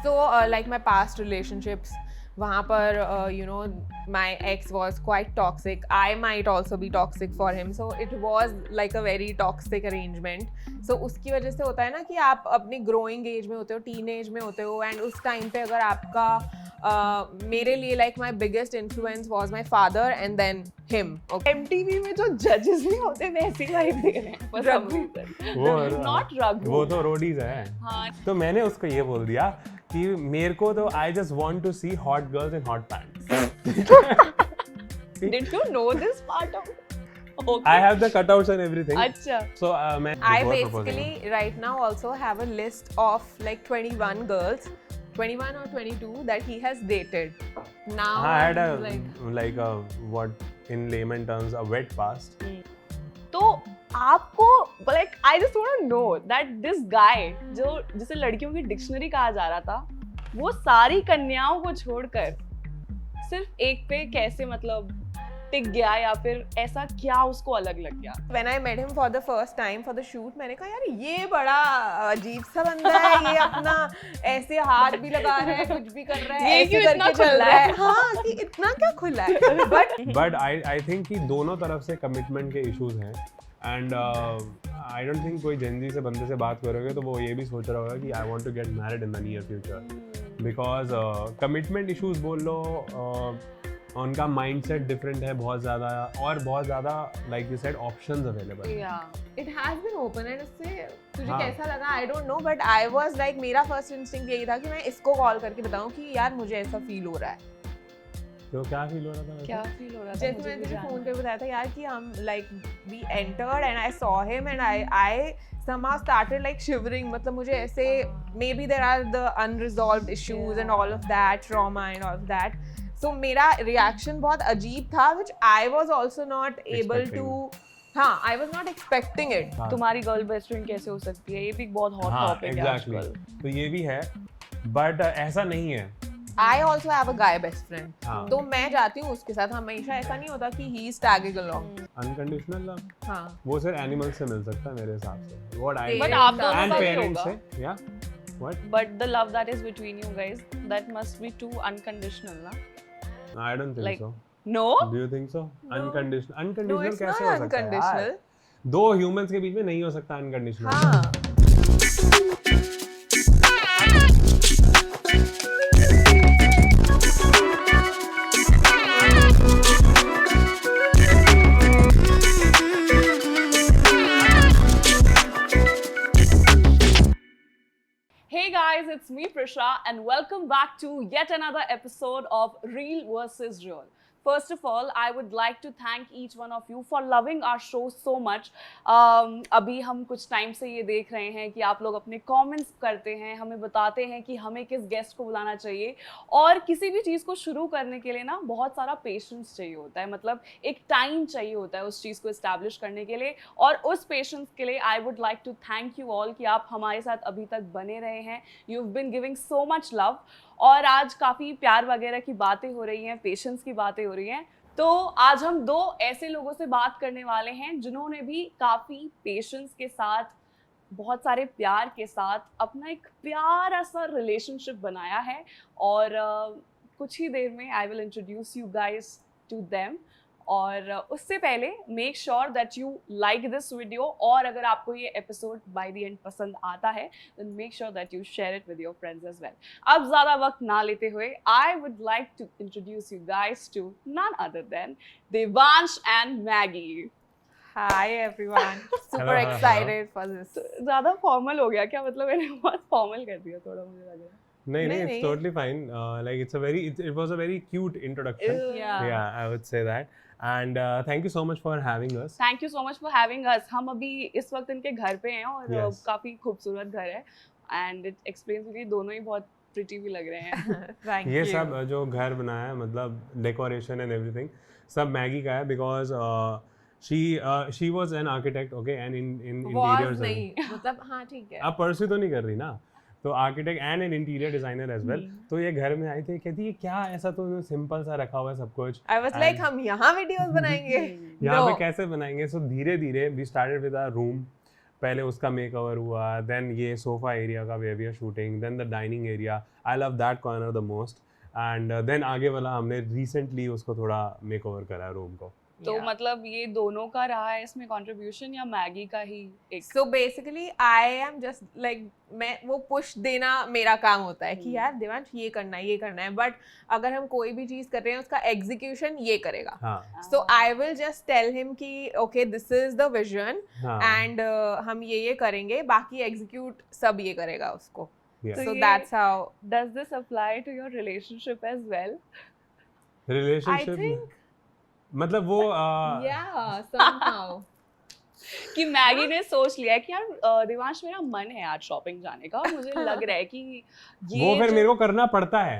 So like my past relationships, वहाँ पर my ex was quite toxic. I might also be toxic for him. So it was like a very toxic arrangement. So उसकी वजह से होता है ना कि आप अपनी growing age में होते हो, teenage में होते हो, and उस time पे अगर आपका मेरे लिए like my biggest influence was my father and then him. Okay. MTV में जो judges नहीं होते वैसी vibe दे रहे हैं for some reason. Not Raghu. वो तो रोडीज है. हाँ. तो मैंने उसको ये बोल दिया कि मेरे को तो I just want to see hot girls in hot pants. Did you know this part of? Okay. I have the cutouts and everything. अच्छा. So I basically right now also have a list of like 21 girls, 21 or 22 that he has dated. Now I had a like a what in layman terms a wet past. तो आपको like I just want to know that this guy जो जिसे लड़कियों की dictionary कहा जा रहा था, वो सारी कन्याओं को छोड़कर सिर्फ एक पे कैसे मतलब टिक गया या फिर ऐसा क्या उसको अलग लग गया? When I met him for the first time for the shoot, मैंने कहा यार ये बड़ा अजीब सा बंदा है, ये अपना ऐसे हाथ भी लगा रहा है, कुछ भी कर रहा है, ऐसे करके चल रहा है, हाँ कि इतना क्या खुला है? But I think कि दोनों तरफ से कमिटमेंट के इश्यूज हैं एंड आई डोंट थिंक कोई जेनजी से बंदे से बात करोगे तो वो ये भी सोच रहा होगा कि I want to get married in the near future because commitment issues बोल लो उनका माइंडसेट डिफरेंट है बहुत ज़्यादा और बहुत ज़्यादा like you said options available it has been open and उससे तुझे कैसा लगा I don't know but I was like मेरा फर्स्ट इंस्टिंक्ट यही था कि मैं इसको कॉल करके बताऊं कि यार मुझे ऐसा फील हो रहा है. तो क्या फील हो रहा था? क्या फील हो रहा था? जैसे मैंने तुझे फोन पे बताया था यार कि हम like we entered and I saw him and I somehow started like shivering. मतलब मुझे ऐसे maybe there are the unresolved issues and all of that trauma and all of that. So मेरा reaction बहुत अजीब था which I was also not able to. हाँ, I was not expecting it. तुम्हारी girl best friend कैसे हो सकती है? ये भी बहुत हॉट टॉपिक है आजकल. तो ये भी है बट ऐसा नहीं है. I also have a guy best friend. तो मैं जाती हूँ उसके साथ. हमेशा ऐसा नहीं होता कि he is tagging along. Unconditional love. हाँ. वो सिर्फ एनिमल से मिल सकता है मेरे हिसाब से. What I But आप दोनों and का भी parents होगा. से, yeah. What? But the love that is between you guys, that must be too unconditional, ना? I don't think Like, so. No? Do you think so? No. Unconditional. No, Unconditional it's कैसे not हो सकता है? unconditional. दो humans के बीच में नहीं हो सकता unconditional. हाँ. Hey guys, it's me Prisha and welcome back to yet another episode of Real versus Real. First of all, I would like to thank each one of you for loving our show so much. अभी हम कुछ time से ये देख रहे हैं कि आप लोग अपने कमेंट्स करते हैं, हमें बताते हैं कि हमें किस गेस्ट को बुलाना चाहिए और किसी भी चीज़ को शुरू करने के लिए ना बहुत सारा पेशेंस चाहिए होता है. मतलब एक टाइम चाहिए होता है उस चीज़ को इस्टेब्लिश करने के लिए और उस पेशेंस के लिए I would like to thank you all कि आप हमारे साथ अभी तक बने रहे हैं. You have been giving so much love और आज काफ़ी प्यार वगैरह की बातें हो रही हैं, पेशेंस की बातें हो रही हैं. तो आज हम दो ऐसे लोगों से बात करने वाले हैं जिन्होंने भी काफ़ी पेशेंस के साथ, बहुत सारे प्यार के साथ अपना एक प्यारा सा रिलेशनशिप बनाया है और कुछ ही देर में I will introduce you guys to them. और उससे पहले make sure that you like this video और अगर आपको ये एपिसोड बाय द एंड पसंद आता है then make sure that you share it with your friends as well. अब ज़्यादा वक्त ना लेते हुए I would like to introduce you guys to none other than Devansh and Maggie. Hi everyone. Super Hello. excited for this. ज़्यादा formal हो गया क्या? मतलब मैंने बहुत फॉर्मल कर दिया थोड़ा, मुझे लग रहा है. नहीं, it's totally fine. Like it was a very cute introduction. Yeah, I would say that. And thank you so much for having us. Thank you so much for having us. हम अभी इस वक्त इनके घर पे हैं और Yes. काफ़ी खूबसूरत घर है and it explains कि दोनों ही बहुत pretty भी लग रहे हैं. Thank ये you. सब जो घर बनाया है मतलब डेकोरेशन एंड एवरीथिंग सब मैगी का है because she was an architect, okay, and in interiors. Was नहीं मतलब हाँ ठीक है. आप परस्यू तो नहीं कर रही ना, तो architect and an interior designer as well. तो ये घर में आई थी, कहती है क्या ऐसा तो सिंपल सा रखा हुआ है सब कुछ. I was like हम यहाँ वीडियोस बनाएंगे. यहाँ No. पे कैसे बनाएंगे. सो धीरे धीरे we started with our room पहले उसका मेकओवर हुआ, देन ये सोफा एरिया का way we are shooting, then the dining area, I love that corner the most, and then आगे वाला हमने रिसेंटली उसको थोड़ा मेकओवर करा रूम को। तो Yeah. मतलब ये दोनों का रहा है इसमें कंट्रीब्यूशन या मैगी का ही एक? So basically I am just like मैं वो पुश देना मेरा काम होता है कि यार देवांश ये करना है, बट अगर हम कोई भी चीज कर रहे हैं उसका एग्जीक्यूशन ये करेगा। हाँ So I will just tell him कि okay this is the vision हाँ and हम ये करेंगे, बाकी एग्जीक्यूट सब ये करेगा उसको। Yeah. So ये- that's how Does this apply to your relationship as well? I relationship think मतलब वो yeah somehow कि मैगी ने सोच लिया है कि यार देवांश मेरा मन है आज शॉपिंग जाने का, मुझे लग रहा है कि ये वो फिर जो- मेरे को करना पड़ता है।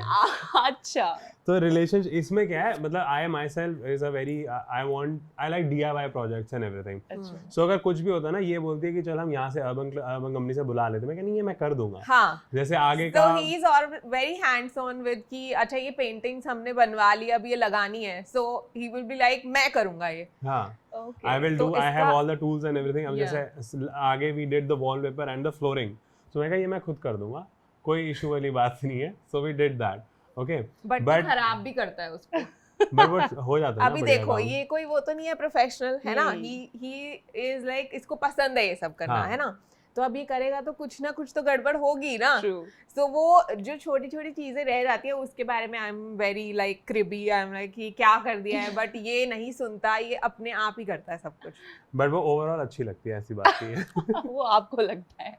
अच्छा तो रिलेशनशिप इसमें क्या है, मतलब I my self is a very I like DIY projects and everything. अच्छा सो अगर कुछ भी होता है ना, ये बोलती है कि चल हम यहाँ से अर्बन कंपनी से बुला लेते हैं, मैं कह नहीं है मैं कर दूंगा। हाँ। जैसे आगे So का he's और very hands on with कि अच्छा ये पेंटिंग्स हमने बनवा ली, अब ये लगानी है, so he will be like मैं करूँगा ये। हाँ ओके I will तो do, I have इसका- all the tools and everything। अब Yeah. जैसे आगे we did the wallpaper and the flooring, so मैं कहा ये मैं खुद कर दूंगा, कोई इशू वाली बात नहीं है। So we did that, okay? But But- खराब भी करता है उसको। But वो हो जाता है ना अभी बढ़िया देखो काम। ये कोई वो तो नहीं है प्रोफेशनल, है ना, हम्म। he is like इसको पसंद है ये सब करना, हाँ। है ना, तो अब ये करेगा तो कुछ ना कुछ तो गड़बड़ होगी ना। ट्रू सो वो जो छोटी छोटी चीजें रह जाती है उसके बारे में I am very like crabby, I am like कि क्या कर दिया है, बट ये नहीं सुनता, ये अपने आप ही करता है सब कुछ। बट वो ओवरऑल अच्छी लगती है, ऐसी बात नहीं है। वो आपको लगता है?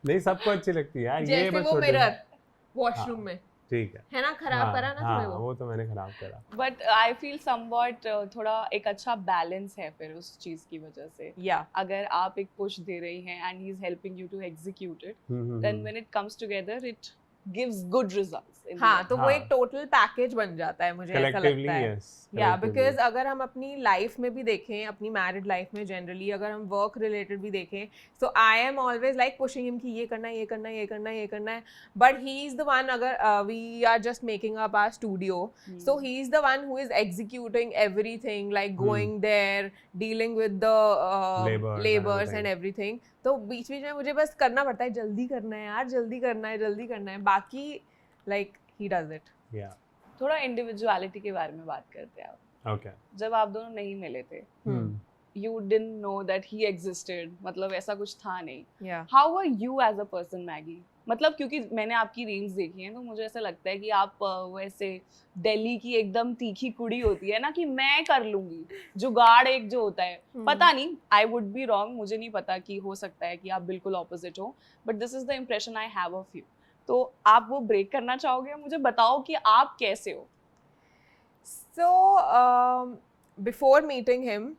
नहीं सबको अच्छी लगती है यार, ये जैसे बस वो छोटे- मिरर वॉशरूम में, ठीक है ना, खराब हाँ, करा ना हाँ, तुम्हें वो तो मैंने खराब करा। बट आई फील समवॉट थोड़ा एक अच्छा बैलेंस है फिर उस चीज की वजह से। या अगर आप एक पुश दे रही हैं and he is helping you to execute it, hmm, then when it comes together it gives good results. हाँ, तो वो हाँ। एक टोटल पैकेज बन जाता है, मुझे ऐसा collectively लगता है। yes, या collectively। बिकॉज अगर हम अपनी लाइफ में भी देखें, अपनी मैरिड लाइफ में जनरली अगर हम वर्क रिलेटेड भी देखें, so I am always like pushing him कि ये करना है, ये करना है, ये करना है, ये करना है, but he is the one, अगर we are just making up our studio, so he is the one who is executing everything, like going there, dealing with the labors and everything. तो बीच बीच में मुझे बस करना पड़ता है, जल्दी करना है यार, जल्दी करना है, जल्दी करना है, बाकी like he does it. yeah, थोड़ा इंडिविजुअलिटी के बारे में बात करते हैं अब। okay। जब आप दोनों नहीं मिले थे, you didn't know that he existed, मतलब ऐसा कुछ था नहीं। Yeah. How were you as a person, Maggie? मतलब क्योंकि मैंने आपकी रील्स देखी हैं तो मुझे ऐसा लगता है कि आप वैसे दिल्ली की एकदम तीखी कुड़ी होती है ना कि मैं कर लूंगी, जुगाड़ एक जो होता है, पता नहीं, आई वुड बी रॉन्ग, मुझे नहीं पता कि हो सकता है कि आप बिल्कुल ऑपोजिट हो, but this is the impression I have of you. तो आप वो ब्रेक करना चाहोगे, मुझे बताओ कि आप कैसे हो? So before meeting him,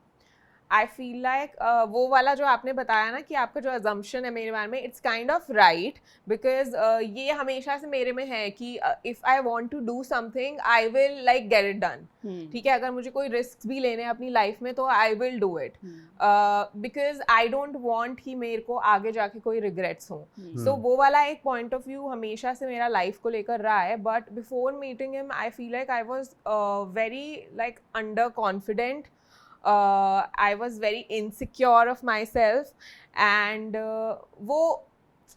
I feel like वो वाला जो आपने बताया ना कि आपका जो assumption है मेरे बारे में, it's kind of right, because ये हमेशा से मेरे में है कि if I want to do something, I will like get it done. ठीक है, अगर मुझे कोई रिस्क भी लेने हैं अपनी लाइफ में तो I will do it, because I don't want कि मेरे को आगे जाके कोई रिग्रेट्स हों। सो वो वाला एक पॉइंट ऑफ व्यू हमेशा से मेरा लाइफ को लेकर रहा है, but before meeting him I feel like I was very like under confident, I was very insecure of my self, and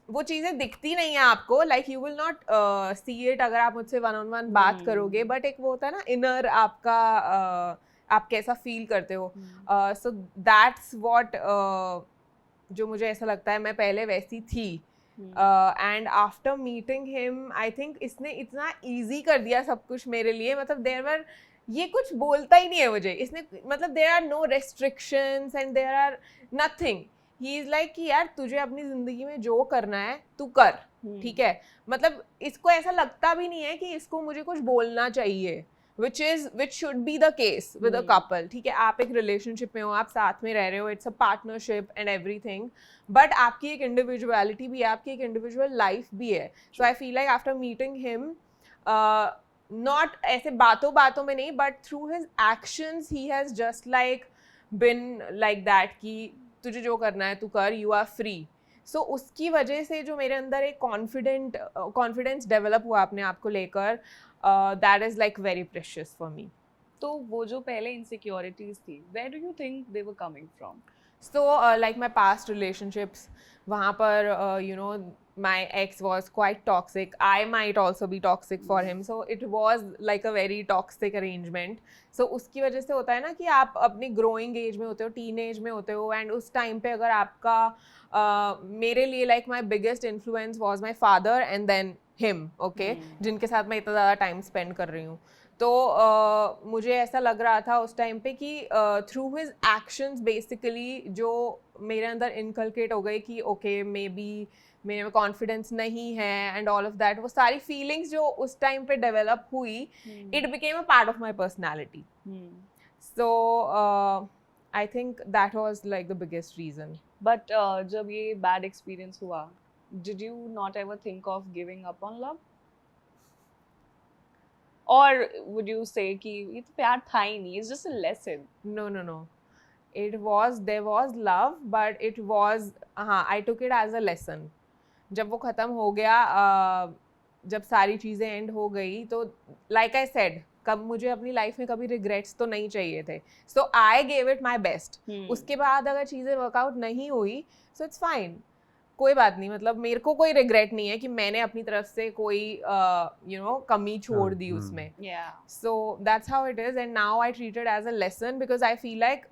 वो चीज़ें दिखती नहीं है आपको, like you will not see it अगर आप मुझसे वन ऑन वन बात करोगे, बट एक वो होता है ना इनर आपका, आप कैसा फील करते हो, सो दैट्स व्हाट जो मुझे ऐसा लगता है मैं पहले वैसी थी, and after meeting him I think इसने इतना ईजी कर दिया सब कुछ मेरे लिए, मतलब देयर वर, ये कुछ बोलता ही नहीं है मुझे इसने, मतलब there are no restrictions and there are nothing, he is like कि यार तुझे अपनी जिंदगी में जो करना है तू कर, ठीक है, मतलब इसको ऐसा लगता भी नहीं है कि इसको मुझे कुछ बोलना चाहिए, which should be the case with a couple, ठीक है, आप एक रिलेशनशिप में हो, आप साथ में रह रहे हो, it's a partnership and everything, but आपकी एक individuality भी है, आपकी एक individual life भी है, so I feel like after meeting him, not ऐसे बातों बातों में नहीं, but through his actions he has just like been like that कि तुझे जो करना है तू कर, you are free. सो उसकी वजह से जो मेरे अंदर एक कॉन्फिडेंस डेवलप हुआ अपने आप को लेकर, that is like very precious for me. तो वो जो पहले इनसिक्योरिटीज थी, where do you think they were coming from? So like my past relationships, वहाँ पर my ex was quite toxic. I might also be toxic for him. So it was like a very toxic arrangement. So उसकी वजह से होता है ना कि आप अपनी growing age में होते हो, teenage में होते हो, and उस time पे अगर आपका मेरे लिए like my biggest influence was my father and then him, okay, जिनके साथ मैं इतना ज़्यादा time spend कर रही हूँ. तो मुझे ऐसा लग रहा था उस टाइम पे कि थ्रू हिज एक्शंस बेसिकली जो मेरे अंदर इनकलकेट हो गए कि ओके मे बी मेरे में कॉन्फिडेंस नहीं है एंड ऑल ऑफ दैट, वो सारी फीलिंग्स जो उस टाइम पे डेवलप हुई, it became a part of my personality. So I think that was like the biggest reason. But जब ये बैड एक्सपीरियंस हुआ, did you not ever think of giving up on love? Or would you say कि ये तो प्यार था ही नहीं, it's just a lesson? No. There was love, but it was, I took it as a lesson. जब वो ख़त्म हो गया, जब सारी चीज़ें एंड हो गई, तो like I said, कब मुझे अपनी लाइफ में कभी रिग्रेट्स तो नहीं चाहिए थे. So I gave it my best. उसके बाद अगर चीज़ें वर्कआउट नहीं हुई, so it's fine. कोई बात नहीं, मतलब मेरे को कोई रिग्रेट नहीं है कि मैंने अपनी तरफ से कोई कमी छोड़ दी उसमें. So that's how it is, and now I treat it as a lesson because I feel like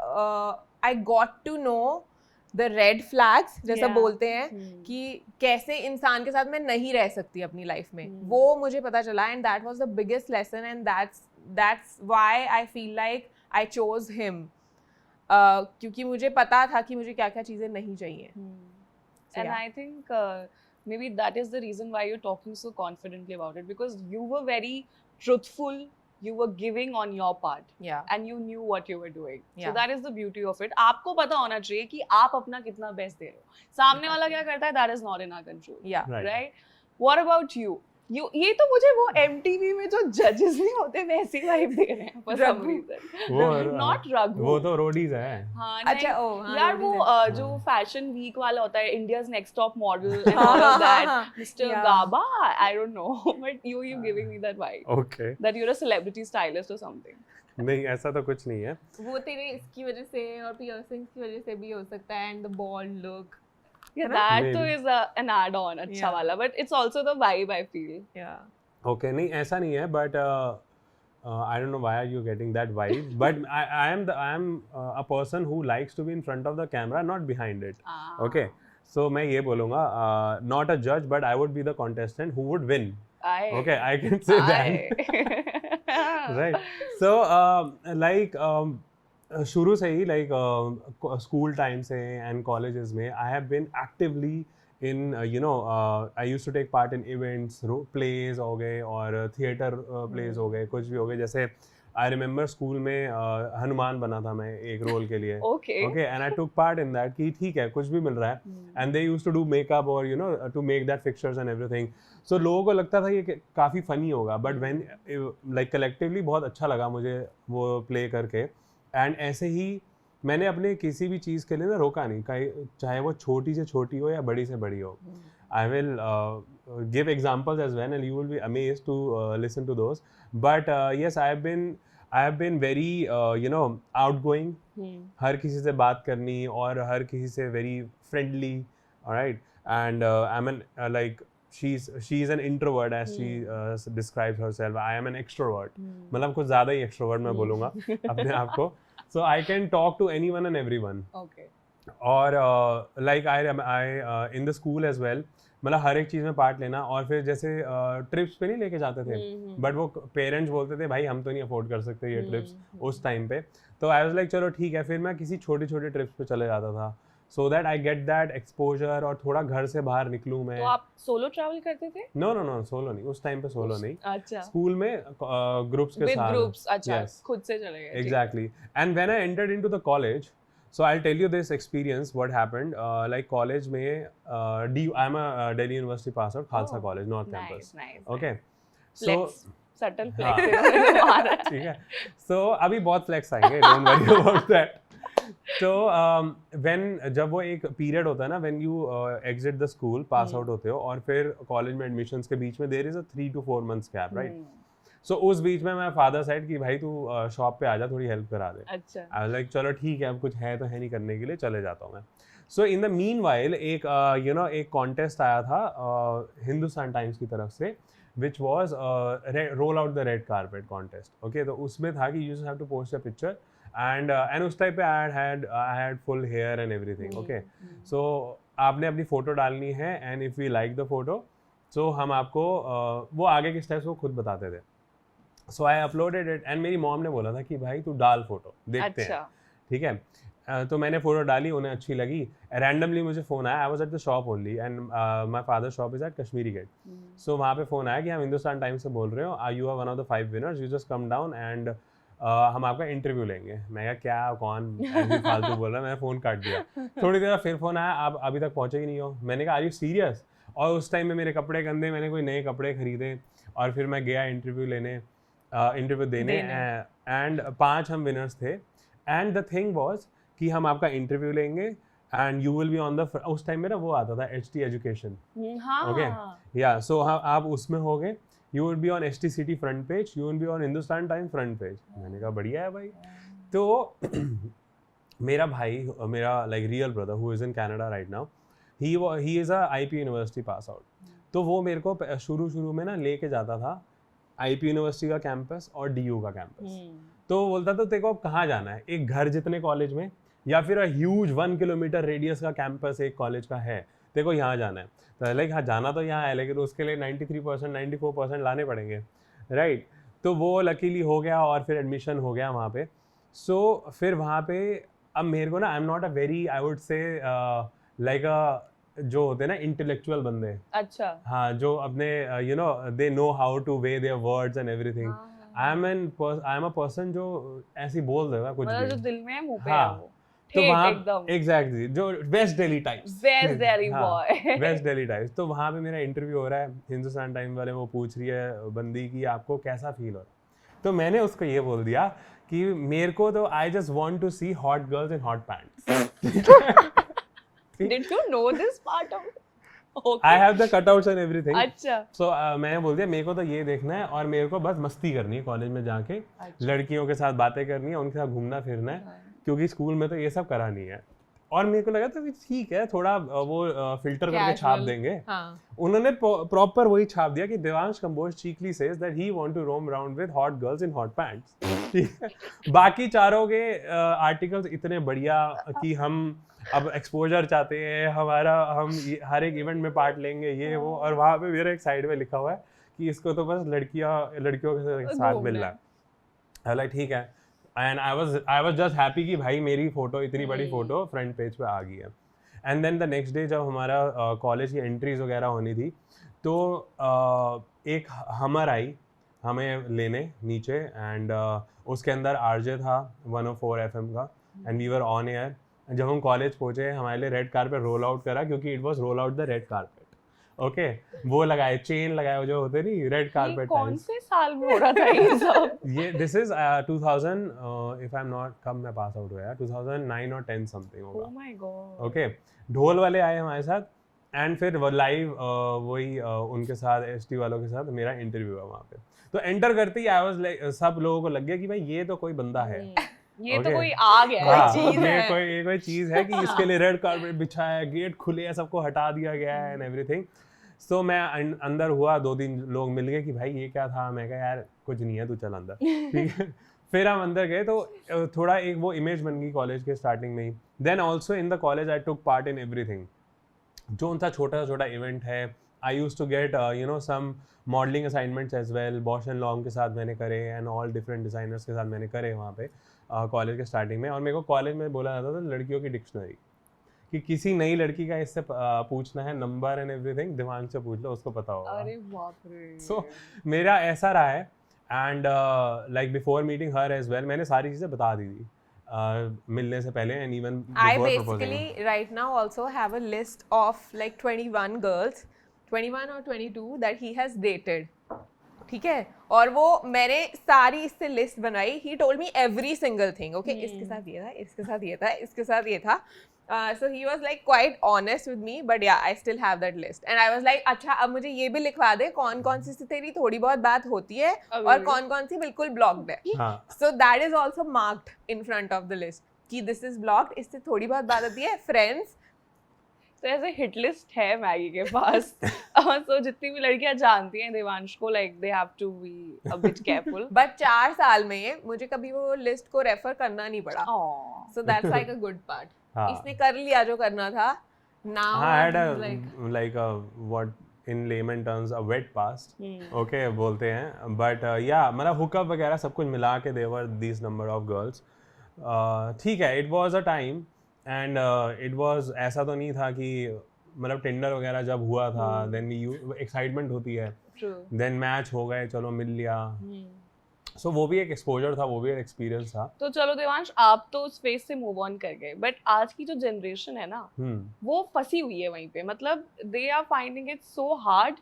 I got to know the red flags, जैसा बोलते हैं कि कैसे इंसान के साथ मैं नहीं रह सकती अपनी लाइफ में, वो मुझे पता चला. And that was the biggest lesson, and that's why I feel like I chose him, क्योंकि मुझे पता था कि मुझे क्या क्या चीज़ें नहीं चाहिए. And I think maybe that is the reason why you're talking so confidently about it, because you were very truthful, you were giving on your part, and you knew what you were doing. So that is the beauty of it. आपको पता होना चाहिए कि आप अपना कितना best दे रहे हो. सामने वाला क्या करता है, that is not in our control. Right? What about you? ये तो मुझे वो MTV में जो जजेस नहीं होते वैसी वाइब दे रहे हैं for some reason. Not Raghu, वो तो रोडीज है. हाँ, अच्छा यार वो जो फैशन वीक वाला होता है, India's Next Top Model and all of that, Mr. Gaba, I don't know, but you giving me that vibe. Okay. That you're a celebrity stylist or something. नहीं, ऐसा तो कुछ नहीं है. वो तेरे इसकी वजह से और पियर्सिंग्स की वजह से भी हो सकता है, and the bald look. Yeah, that too is an add-on, अच्छा वाला, but it's also the vibe I feel. Okay, नहीं ऐसा नहीं है, but I don't know why are you getting that vibe, but I am a person who likes to be in front of the camera, not behind it. Okay, so मैं ये बोलूँगा, not a judge, but I would be the contestant who would win. Okay, I can say that. Right. So like शुरू से ही like school time से and colleges में I have been actively in I used to take part in events, plays हो गए और theatre pledge हो गए, कुछ भी हो गए. जैसे आई रिमेंबर स्कूल में हनुमान बना था मैं एक रोल के लिए. Okay and I took part in that कि ठीक है कुछ भी मिल रहा है, and they used to do makeup और to make that pictures and everything. So लोगों को लगता था ये काफ़ी फ़नी होगा, बट व्हेन लाइक कलेक्टिवली बहुत अच्छा लगा मुझे वो प्ले करके. एंड ऐसे ही मैंने अपने किसी भी चीज़ के लिए ना रोका नहीं, चाहे वो छोटी से छोटी हो या बड़ी से बड़ी हो. I will give examples as well and you will be amazed to listen to those. But yes, I have been very outgoing, हर किसी से बात करनी और हर किसी से very friendly. Alright, and I am an like she is an introvert as she describes herself. I am an extrovert. मतलब कुछ ज़्यादा ही extrovert मैं बोलूँगा अपने आप को. So I can talk to anyone and everyone. Okay. और like I in the school as well, मतलब हर एक चीज़ में पार्ट लेना. और फिर जैसे ट्रिप्स पे नहीं लेके जाते थे, बट वो पेरेंट्स बोलते थे भाई हम तो नहीं अफोर्ड कर सकते ये ट्रिप्स उस टाइम पे. तो आई वाज लाइक चलो ठीक है. फिर मैं किसी छोटे छोटे ट्रिप्स पे चले जाता था, so that I get that exposure और थोड़ा घर से बाहर निकलूँ मैं. तो आप सोलो ट्रैवल करते थे? No, सोलो नहीं, उस टाइम पे सोलो नहीं. अच्छा. स्कूल में ग्रुप्स के साथ. With groups, अच्छा. खुद से चले गए. Exactly. And when I entered into the college, so I'll tell you this experience what happened. Like college में I'm a Delhi University pass out, Khalsa College, North Campus. Nice. Okay. So subtle flex. ठीक है. So अभी बहुत flex आएंगे, don't worry about that. तो जब वो एक पीरियड होता है ना, when you exit the school, pass out होते हो और फिर कॉलेज में एडमिशंस के बीच में there is a 3 to 4 months gap, right? So उस बीच में मैं फादर साइड कि भाई तू शॉप पे आजा, थोड़ी हेल्प करा दे। अच्छा। आई वाज लाइक चलो ठीक है, अब कुछ है तो है नहीं करने के लिए, चले जाता हूँ मैं। सो इन द मीनवाइल एक एक कॉन्टेस्ट आया था हिंदुस्तान टाइम्स की तरफ से, which was roll out the red carpet contest. Okay, तो उसमें था कि you just have to post a picture and उस टाइप पे I had full hair and everything. Okay, so आपने अपनी फोटो डालनी है and if we like the photo, so हम आपको वो आगे के स्टेप्स वो खुद बताते थे। So I uploaded it and मेरी मॉम ने बोला था कि भाई तू डाल फोटो, देखते हैं, ठीक है। तो मैंने फोटो डाली, उन्हें अच्छी लगी। रैंडमली मुझे फ़ोन आया, I was at the shop only and my father shop is at Kashmiri Gate. So वहाँ पे फ़ोन आया कि हम हिंदुस्तान टाइम्स से बोल रहे हो, you are one of the 5 winners, you just come down and हम आपका इंटरव्यू लेंगे। मैं कहा क्या, कौन ऐसे फालतू बोल रहा है, मैंने फ़ोन काट दिया। थोड़ी देर फिर फ़ोन आया, आप अभी तक पहुँचे ही नहीं हो। मैंने कहा आर यू सीरियस? और उस टाइम में मेरे कपड़े गंदे, मैंने कोई नए कपड़े खरीदे और फिर मैं गया इंटरव्यू देने एंड 5 हम विनर्स थे। एंड द थिंग वॉज कि हम आपका इंटरव्यू लेंगे and you will be on the, उस टाइम में ना वो आता था HT एजुकेशन, ओके या, सो आप उसमें हो गए, you will be on HT city front page, you will be on Hindustan time front page. मैंने कहा बढ़िया है भाई। तो मेरा भाई, मेरा like real brother who is in Canada right now, he is a IP university pass out. तो वो मेरे को शुरू में ना लेके जाता था IP यूनिवर्सिटी का कैंपस और DU का कैंपस। तो वो बोलता था तेरे को कहाँ जाना है, एक घर जितने कॉलेज में या फिर ह्यूज 1 किलोमीटर रेडियस का कैंपस एक कॉलेज का है, तेरे को यहाँ जाना है। तो लाइक हाँ जाना तो यहाँ है, लेकिन उसके लिए 93% 94% लाने पड़ेंगे, राइट। तो वो लकीली हो गया और फिर एडमिशन हो गया वहाँ पे। सो फिर वहाँ पे अब मेरे को ना, I am not a very, I would से लाइक अ, जो होते हैं ना इंटेलेक्चुअल बंदे, अच्छा, हाँ, जो अपने they know how two way their words and everything. I am a person जो ऐसी बोल देगा कुछ भी, जो दिल में है मुंह पे हाँ, है वो। तो वहाँ एकदम एग्जैक्टली जो west Delhi types, west Delhi boy. West Delhi types. तो वहाँ पे मेरा इंटरव्यू हो रहा है, हिंदुस्तान टाइम वाले वो पूछ रही है बंदी की आपको कैसा फील हो रहा है। तो मैंने उसको ये बोल दिया कि मेरे को तो I just want to see hot girls in hot pants. Did you know this part of? Okay. I have the cutouts and everything. अच्छा। So मैंने बोल दिया मेरे को तो ये देखना है और मेरे को बस मस्ती करनी है कॉलेज में जाके, लड़कियों के साथ बातें करनी है, उनके साथ घूमना फिरना है, क्योंकि स्कूल में तो ये सब करा नहीं है। और मेरे को लगा था ठीक है, थोड़ा वो फिल्टर करके छाप देंगे। उन्होंने प्रॉपर वही छाप दिया कि Devansh Kamboj cheekily says that he want to roam around with hot girls in hot pants. बाकी चारों के आर्टिकल्स इतने बढ़िया कि हम अब एक्सपोजर चाहते हैं, हम हर एक इवेंट में पार्ट लेंगे, ये वो, और वहाँ पे मेरा एक साइड में लिखा हुआ है कि इसको तो बस लड़कियों के साथ मिल रहा है। लाइक ठीक है, and I was just happy कि भाई मेरी फोटो, इतनी बड़ी फोटो फ्रंट पेज पे आ गई है। And then the next day जब हमारा कॉलेज की एंट्रीज वगैरह होनी थी, तो एक हमर आई हमें लेने नीचे, एंड उसके अंदर RJ था 104 FM का, and we were on air. जब हम कॉलेज पहुंचे, हमारे लिए रेड कारपेट रोल आउट करा, क्योंकि it was roll out the red carpet, okay. वो लगाए, चेन लगाए, जो होते नहीं रेड कारपेट। कौन से साल में हो रहा था ये सब? ये this is 2000, if I am not, कब मैं पास आउट हुआ, 2009 और 10 समथिंग होगा। Oh my God. ओके, ढोल वाले आए हमारे साथ, एंड फिर वो लाइव वही उनके साथ ST वालों के साथ मेरा इंटरव्यू हुआ वहाँ पे। तो एंटर करते ही आई वाज लाइक, सब लोगों को लग गया कि भाई ये तो कोई बंदा है, ये तो कोई आ गया है, हाँ, चीज है, ये कोई चीज है कि इसके लिए रेड कार्पेट बिछाया है, गेट खुले हैं, सबको हटा दिया गया है एंड एवरीथिंग। सो मैं अंदर हुआ, 2-3 लोग मिल गए कि भाई ये क्या था। मैं कहा यार कुछ नहीं है, तू चल अंदर, ठीक है। फिर हम अंदर गए, तो थोड़ा एक वो इमेज बन गई कॉलेज के स्टार्टिंग में ही। Then also in the college I took part in everything, जो उनका छोटा इवेंट है। I use to get some modelling assignments as well, Bausch and Lomb के साथ मैंने करे, एंड ऑल डिफरेंट डिज़ाइनर्स के साथ मैंने करे वहाँ पे कॉलेज के स्टार्टिंग में। और मेरे को कॉलेज में बोला जाता था लड़कियों की डिक्शनरी, कि किसी नई लड़की का इससे पूछना है नंबर एंड एवरीथिंग, दिमाग से पूछ लो, उसको पता होगा। अरे बाप रे। सो मेरा ऐसा रहा है, and like before meeting her as well, मैंने सारी चीज़ें बता दी थी मिलने से पहले, and even I basically right now also have a list of like 21 girls, 21 or 22 that he has dated. ठीक है, और वो मैंने सारी इससे लिस्ट बनाई। He told me every single thing. Okay, इसके साथ ये था, इसके साथ ये था, इसके साथ ये था। So he was like quite honest with me, but yeah, I still have that list. And I was like, अच्छा अब मुझे ये भी लिखवा दे कौन कौन सी तेरी थोड़ी बहुत बात होती है और कौन कौन सी बिल्कुल blocked है. हाँ. So that is also marked in front of the list कि this is blocked, इससे थोड़ी बहुत बात होती है. Friends. तो ऐसे हिट लिस्ट है मैगी के पास. So जितनी भी लड़कियां जानती हैं देवांश को, like they have to be a bit careful. But 4 साल में मुझे कभी वो लिस्ट को रेफर करना नहीं पड़ा. Aww. So that's like a good part. हाँ. इसने कर लिया जो करना था. Now I had a like a what in layman terms a wet past. Okay बोलते हैं. But yeah, मतलब hookup वगैरह सब कुछ मिला के there were these number of girls. ठीक है, it was a time and it was ऐसा तो नहीं था कि मतलब टिंडर वगैरह जब हुआ था then excitement होती है. True. Then match हो गए, चलो मिल लिया. So वो भी एक एक्सपोजर था, वो भी एक एक्सपीरियंस था. तो चलो देवांश, आप तो उस फेज से मूव ऑन कर गए, बट आज की जो जनरेशन है ना, वो फंसी हुई है वहीं पे. मतलब they are finding it so hard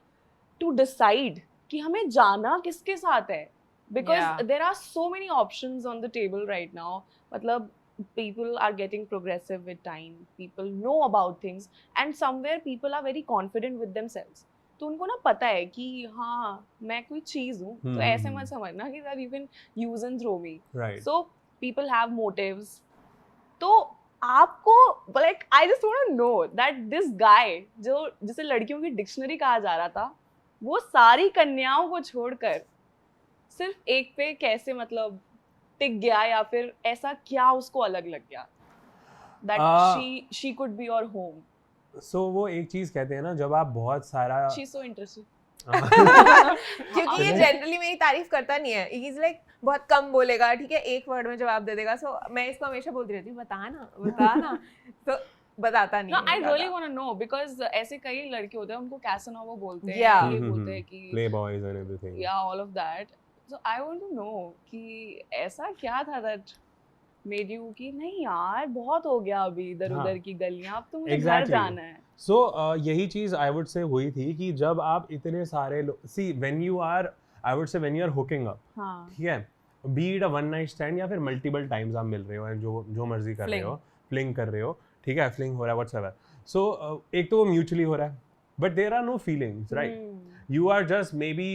to decide कि हमें जाना किसके साथ है, because there are so many options on the table right now. मतलब people are getting progressive with time, people know about things, and somewhere people are very confident with themselves. तो उनको ना पता है कि हाँ मैं कोई चीज हूँ, तो ऐसे मत समझना कि that you can use and throw me. Right. So people have motives. तो आपको like I just want to know that this guy जो जिसे लड़कियों की डिक्शनरी कहा जा रहा था, वो सारी कन्याओं को छोड़कर सिर्फ एक पे कैसे मतलब टिक गया, या फिर ऐसा क्या उसको अलग लग गया that she could be your home. So वो एक चीज कहते हैं ना, जब आप बहुत सारा She's so interesting. क्योंकि ये जनरली मेरी तारीफ करता नहीं है. He is like बहुत कम बोलेगा, ठीक है, एक वर्ड में जवाब दे देगा. सो मैं इसको हमेशा बोलती रहती हूँ बता ना तो बताता नहीं. No, I really want to know because ऐसे कई लड़के होते हैं, उनको कैसनोवा बोलते हैं, Yeah. ये बोलते हैं कि playboys and everything. yeah, all of that. So I want to know कि ऐसा क्या था that made you कि नहीं यार बहुत हो गया अभी इधर उधर की गलियां, अब तो मुझे घर जाना है. So यही चीज I would say हुई थी कि जब आप इतने सारे see when you are I would say when you are hooking up, हाँ. ठीक है, be it a one night stand या फिर multiple times आप मिल रहे हो, जो मर्जी कर रहे हो, fling कर रहे हो, ठीक है, fling हो रहा है whatsoever. So एक तो वो mutually हो रहा है, but there are no feelings, right? You are just maybe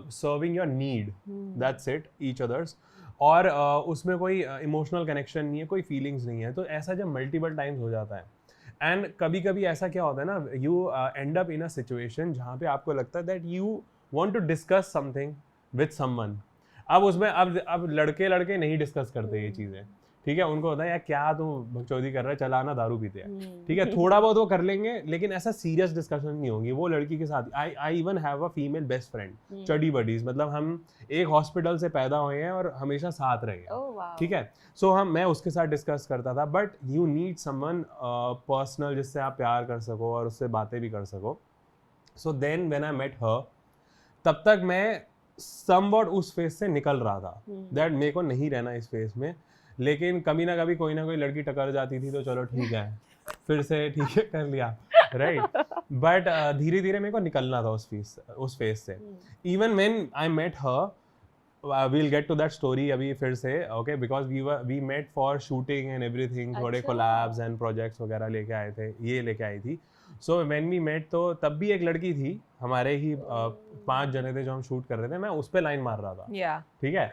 serving your need, that's it, each others. और उसमें कोई इमोशनल कनेक्शन नहीं है, कोई फीलिंग्स नहीं है. तो ऐसा जब मल्टीपल टाइम्स हो जाता है, एंड कभी कभी ऐसा क्या होता है ना, you end up in a situation जहाँ पे आपको लगता है that you want to discuss something with someone. अब उसमें अब लड़के नहीं डिस्कस करते ये चीज़ें, ठीक है. उनको होता है यार क्या तू बकचोदी कर रहा है, चला ना दारू पीते हैं, ठीक है, थोड़ा बहुत वो कर लेंगे, लेकिन ऐसा सीरियस डिस्कशन नहीं होगी वो लड़की के साथ. I even have a female best friend, study buddies, मतलब हम एक हॉस्पिटल से पैदा हुए हैं और हमेशा साथ रहे हैं, ठीक है. सो मैं उसके साथ डिस्कस करता था, but you need someone personal जिससे आप प्यार कर सको और उससे बातें भी कर सको. So then when I met her, तब तक मैं समवॉट उस फेज से निकल रहा था, दैट मेरे को नहीं रहना इस फेज में. लेकिन कभी ना कभी कोई ना कोई लड़की टकर जाती थी, तो चलो ठीक है, फिर से ठीक है कर लिया, राइट. बट धीरे धीरे मेरे को निकलना था उस फेज से. Even when I met her, we'll get to that story अभी फिर से, okay, because we met for shooting and everything, थोड़े collabs and projects वगैरह लेके आए थे, ये लेके आई थी. So when we met, तो तब भी एक लड़की थी, हमारे ही 5 जने थे जो हम शूट कर रहे थे, मैं उस पे लाइन मार रहा था, ठीक है,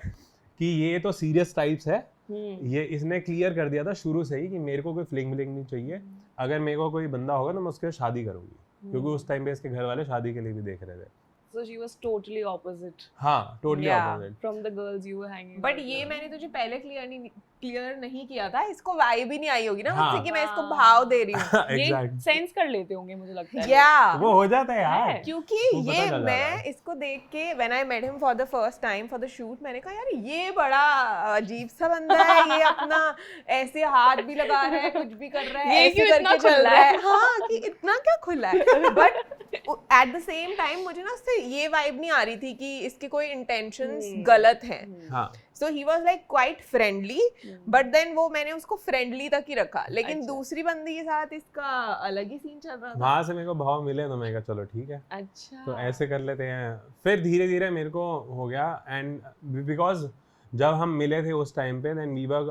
कि ये तो सीरियस टाइप्स है. ये इसने क्लियर कर दिया था शुरू से ही कि मेरे को कोई फ्लिंग नहीं चाहिए, अगर मेरे को कोई बंदा होगा तो मैं उसके साथ शादी करूंगी, क्योंकि उस टाइम पे इसके घर वाले शादी के लिए भी देख रहे थे. So she was totally opposite. हाँ, totally opposite. From the girls you were hanging. But ये मैंने तुझे पहले क्लियर नहीं किया था, इसको वाइब ही नहीं आई होगी ना मुझसे कि मैं इसको भाव दे रही हूँ. ये सेंस कर लेते होंगे मुझे लगता है. Yeah. वो हो जाता है यार. क्योंकि ये मैं इसको देख के when I met him for the first time for the shoot, मैंने कहा यार ये बड़ा अजीब सा बंदा है, ये अपना ऐसे हाथ भी लगा रहा है, कुछ भी कर रहा है, ऐसे करके चल रहा है. हाँ, कि इतना क्या खुला है. But at the same time मुझे ना उससे ये वाइब नहीं आ रही थी कि इसके कोई इंटेंशंस गलत हैं. हाँ. So he was like quite friendly, but then वो मैंने उसको friendly तक ही रखा, लेकिन दूसरी बंदी के साथ इसका अलग ही सीन चल रहा था. वहाँ से मेरे को भाव मिले तो मैं कहा चलो ठीक है, अच्छा, तो ऐसे कर लेते हैं. फिर धीरे धीरे मेरे को हो गया, एंड बिकॉज जब हम मिले थे उस टाइम पे, then we were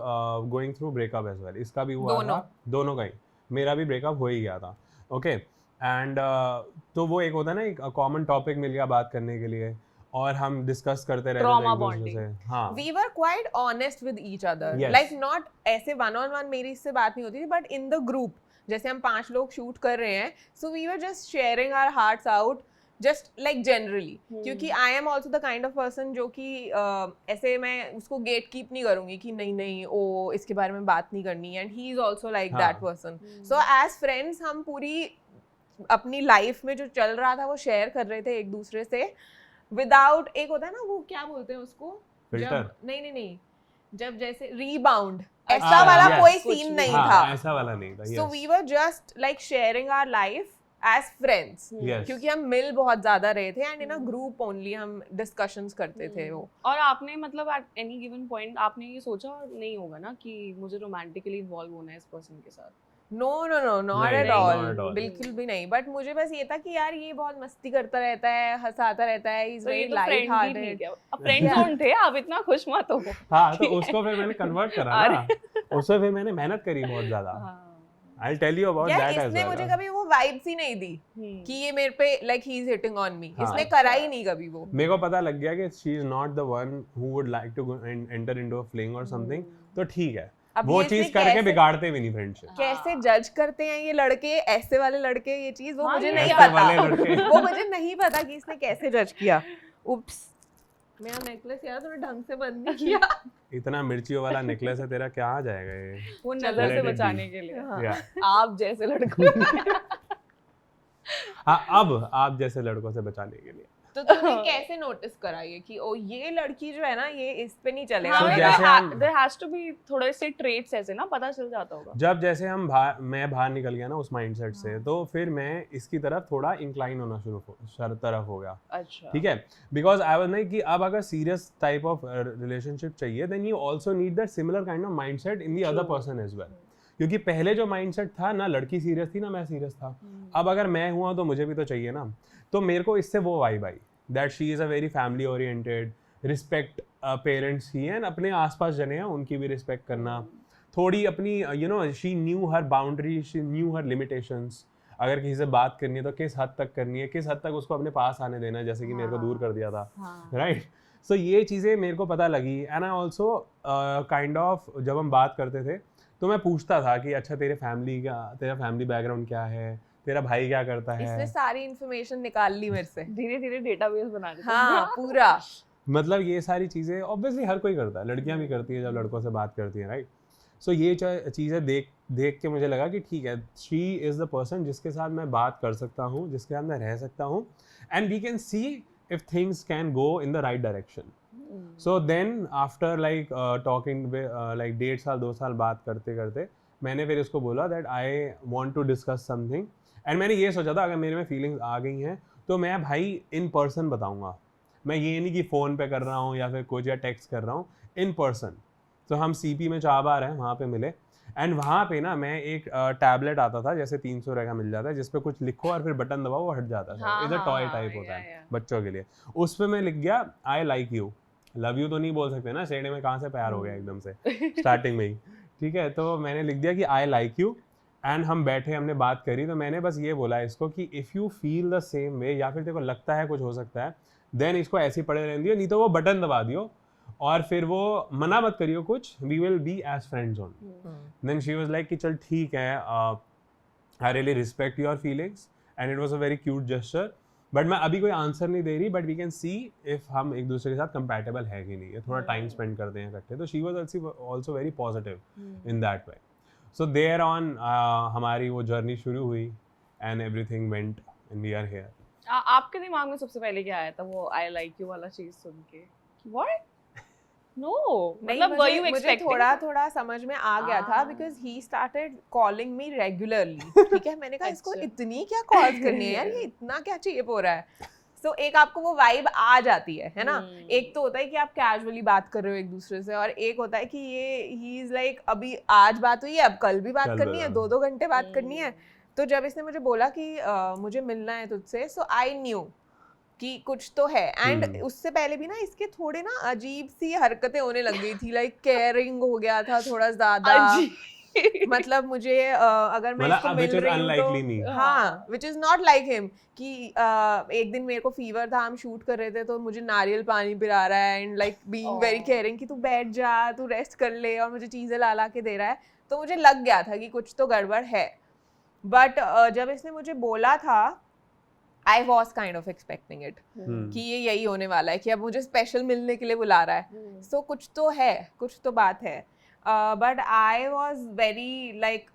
going through breakup as well. इसका भी हुआ था, दोनों का ही. मेरा भी ब्रेकअप हो ही गया था, ओके एंड तो वो एक होता है ना, एक कॉमन टॉपिक मिल गया बात करने के लिए और हम डिस्कस करते रहते थे Trauma एक दूसरे से. हाँ, We were quite honest with each other. Yes. Like not ऐसे one on one मेरी इससे बात नहीं होती थी, but in the group जैसे हम 5 लोग शूट कर रहे हैं, so we were just sharing our hearts out, just like generally. क्योंकि I am also the kind of person जो कि ऐसे मैं उसको गेट कीप नहीं करूँगी कि नहीं नहीं ओ इसके बारे में बात नहीं करनी, and he is also like हाँ. that person. So as friends हम पूरी अपनी लाइफ में जो चल रहा था वो शेयर कर रहे थे एक दूसरे से विदाउट, एक होता है ना वो क्या बोलते हैं उसको, Filter? जब नहीं जब जैसे रीबाउंड ऐसा हाँ, वाला yes. कोई कुछ सीन भी. नहीं हाँ, था. ऐसा वाला नहीं था. So yes. We were just like sharing our life as friends, Yes. क्योंकि हम मिल बहुत ज्यादा रहे थे and in a group only हम डिस्कशंस करते थे वो. और आपने मतलब एट एनी गिवन पॉइंट आपने ये सोचा नहीं होगा ना कि मुझे रोमांटिकली इन्वॉल्व होना है इस पर्सन के साथ? नो नॉट नहीं, at not all, at all. बिल्कुल भी नहीं. बट मुझे बस ये था कि यार ये बहुत मस्ती करता रहता है, हंसाता रहता है, इज तो ये वेरी तो लाइट फ्रेंड ही हार्टेड. ठीक है, फ्रेंड जोन थे, आप इतना खुश मत हो. हाँ, तो उसको फिर मैंने कन्वर्ट करा ना, उससे फिर मैंने मेहनत करी बहुत ज्यादा. I'll tell you about यार that as इसने well. मुझे कभी वो वाइब्स ही नहीं दी कि ये मेरे पे like he is hitting on me. हाँ. इसने करा ही नहीं कभी वो. मेरे को पता लग गया कि she is not the one who would like to go and enter into a fling or something. तो ठीक है, अब वो ये चीज इसने करके कैसे- बिगाड़ते भी नहीं फ्रेंडशिप. कैसे जज करते हैं ये लड़के, ऐसे वाले लड़के, ये चीज वो हाँ, मुझे ये नहीं ऐसे पता. वाले लड़के. वो मुझे नहीं पता कि इसने कैसे जज किया. उप्स, मेरा नेकलेस यार तूने ढंग से बंद नहीं किया. इतना मिर्चियों वाला नेकलेस है तेरा, क्या आ जाएगा ये? वो चलो, नजर से let it be. बचाने के लिए. हाँ. Yeah. आप जैसे लड़कों हाँ, अब आप जैसे लड़कों से बचाने के लिए. तो तुमने कैसे नोटिस करा ये कि ओ ये लड़की जो है ना ये इस पे नहीं चलेगा. हाँ, जैसे हम- there has to be थोड़े से ट्रेट्स ऐसे ना, पता चल जाता होगा. जब जैसे हम मैं बाहर निकल गया ना उस माइंडसेट से, तो फिर मैं इसकी तरफ थोड़ा इंक्लाइन होना तरफ हो गया. अच्छा. ठीक है, बिकॉज आई वाज लाइक कि अब अगर सीरियस टाइप ऑफ रिलेशनशिप चाहिए then you also need that similar kind of mindset in the other person as well. क्योंकि पहले जो माइंडसेट था ना, लड़की सीरियस थी ना मैं सीरियस था. अब अगर मैं हुआ तो मुझे भी तो चाहिए ना. तो मेरे को इससे वो वाइब आई that she is a very family oriented, respect parents ही हैं, अपने आसपास जने हैं उनकी भी रिस्पेक्ट करना, थोड़ी अपनी you know she knew her boundary, she knew her limitations. अगर किसी से बात करनी है तो किस हद तक करनी है, किस हद तक उसको अपने पास आने देना है, जैसे कि मेरे को दूर कर दिया था, राइट. सो ये चीज़ें मेरे को पता लगी. And I also kind of जब हम बात करते थे तो मैं पूछता था कि अच्छा तेरा फैमिली बैकग्राउंड क्या है, तेरा भाई क्या करता इसने है. सारी इन्फॉर्मेशन निकाल ली मेरे से. धीरे धीरे डेटाबेस बना देते हैं. हाँ पूरा. मतलब ये सारी चीज़ें ऑब्वियसली हर कोई करता है, लड़कियां भी करती है जब लड़कों से बात करती हैं, राइट. सो ये चीज़ें देख के मुझे लगा कि ठीक है, शी इज़ द पर्सन जिसके साथ मैं बात कर सकता हूँ, जिसके साथ मैं रह सकता हूँ, and we can see if things can go in the right direction. So then after like talking like 1.5 साल 2 साल बात करते करते मैंने फिर उसको बोला that I want to discuss something. And मैंने ये सोचा था अगर मेरे में फीलिंग्स आ गई हैं तो मैं भाई इन पर्सन बताऊंगा. मैं ये नहीं कि फ़ोन पे कर रहा हूँ या फिर कुछ या टेक्स्ट कर रहा हूँ, इन पर्सन. तो हम CP में चाबार हैं, वहाँ पे मिले. एंड वहाँ पे ना मैं एक टैबलेट आता था जैसे 300 रुपये का मिल जाता है, जिस पे कुछ लिखो और फिर बटन दबाओ वो हट जाता था. इधर टॉय टाइप होता है बच्चों के लिए. उस पर मैं लिख गया I like you. Love you तो नहीं बोल सकते ना, शेडे में कहाँ से प्यार हो गया एकदम से स्टार्टिंग में ही. ठीक है, तो मैंने लिख दिया कि आई लाइक यू. एंड हम बैठे, हमने बात करी, तो मैंने बस ये बोला इसको कि if you feel the same way या फिर तेरे को लगता है कुछ हो सकता है, देन इसको ऐसे ही पड़े रहने दियो, नहीं तो वो बटन दबा दियो और फिर वो मना मत करियो कुछ, we will be as friends on. Then she was like कि चल ठीक है, I really respect your feelings and it was a very cute gesture. But मैं अभी कोई आंसर नहीं दे रही, but we can see if हम एक दूसरे के साथ कंपैटिबल है कि नहीं है, थोड़ा टाइम स्पेंड करते हैं इकट्ठे. तो she was also very positive in that way. So there on हमारी वो जर्नी शुरू हुई and everything went and we are here. आपके दिमाग में सबसे पहले क्या आया था वो आई लाइक यू वाला चीज सुन के? व्हाट? नो, मतलब वर यू मुझे एक्सपेक्टिंग? थोड़ा समझ में आ गया था because he started calling me regularly. ठीक है, मैंने कहा इसको अच्छा. इतनी क्या कॉल्स करनी है यार, ये इतना क्या चाहिए हो रहा है. सो एक आपको वो वाइब आ जाती है ना. एक तो होता है कि आप कैजुअली बात कर रहे हो एक दूसरे से, और एक होता है कि ये ही इज लाइक अभी आज बात हुई है, अब कल भी बात करनी है, 2-2 घंटे बात करनी है. तो जब इसने मुझे बोला कि मुझे मिलना है तुझसे, सो आई न्यू कि कुछ तो है. एंड उससे पहले भी ना इसके थोड़े ना अजीब सी हरकतें होने लग गई थी, लाइक केयरिंग हो गया था थोड़ा ज्यादा. मतलब मुझे अगर मैं मतलब इसको which मिल is रही हूँ unlikely नहीं। तो हाँ, which is not like him कि एक दिन मेरे को फीवर था, हम शूट कर रहे थे तो मुझे नारियल पानी पिला रहा है and like being very caring कि तू बैठ जा, तू रेस्ट कर ले, और मुझे चीज़ें ला के दे रहा है, तो मुझे लग गया था कि कुछ तो गड़बड़ है। बट जब इसने मुझे बोला था, I was kind of expecting it कि ये यही होने वाला है कि अब मुझे स्पेशल मिलने के लिए बुला रहा है, सो कुछ तो है, कुछ तो बात है। But I was very like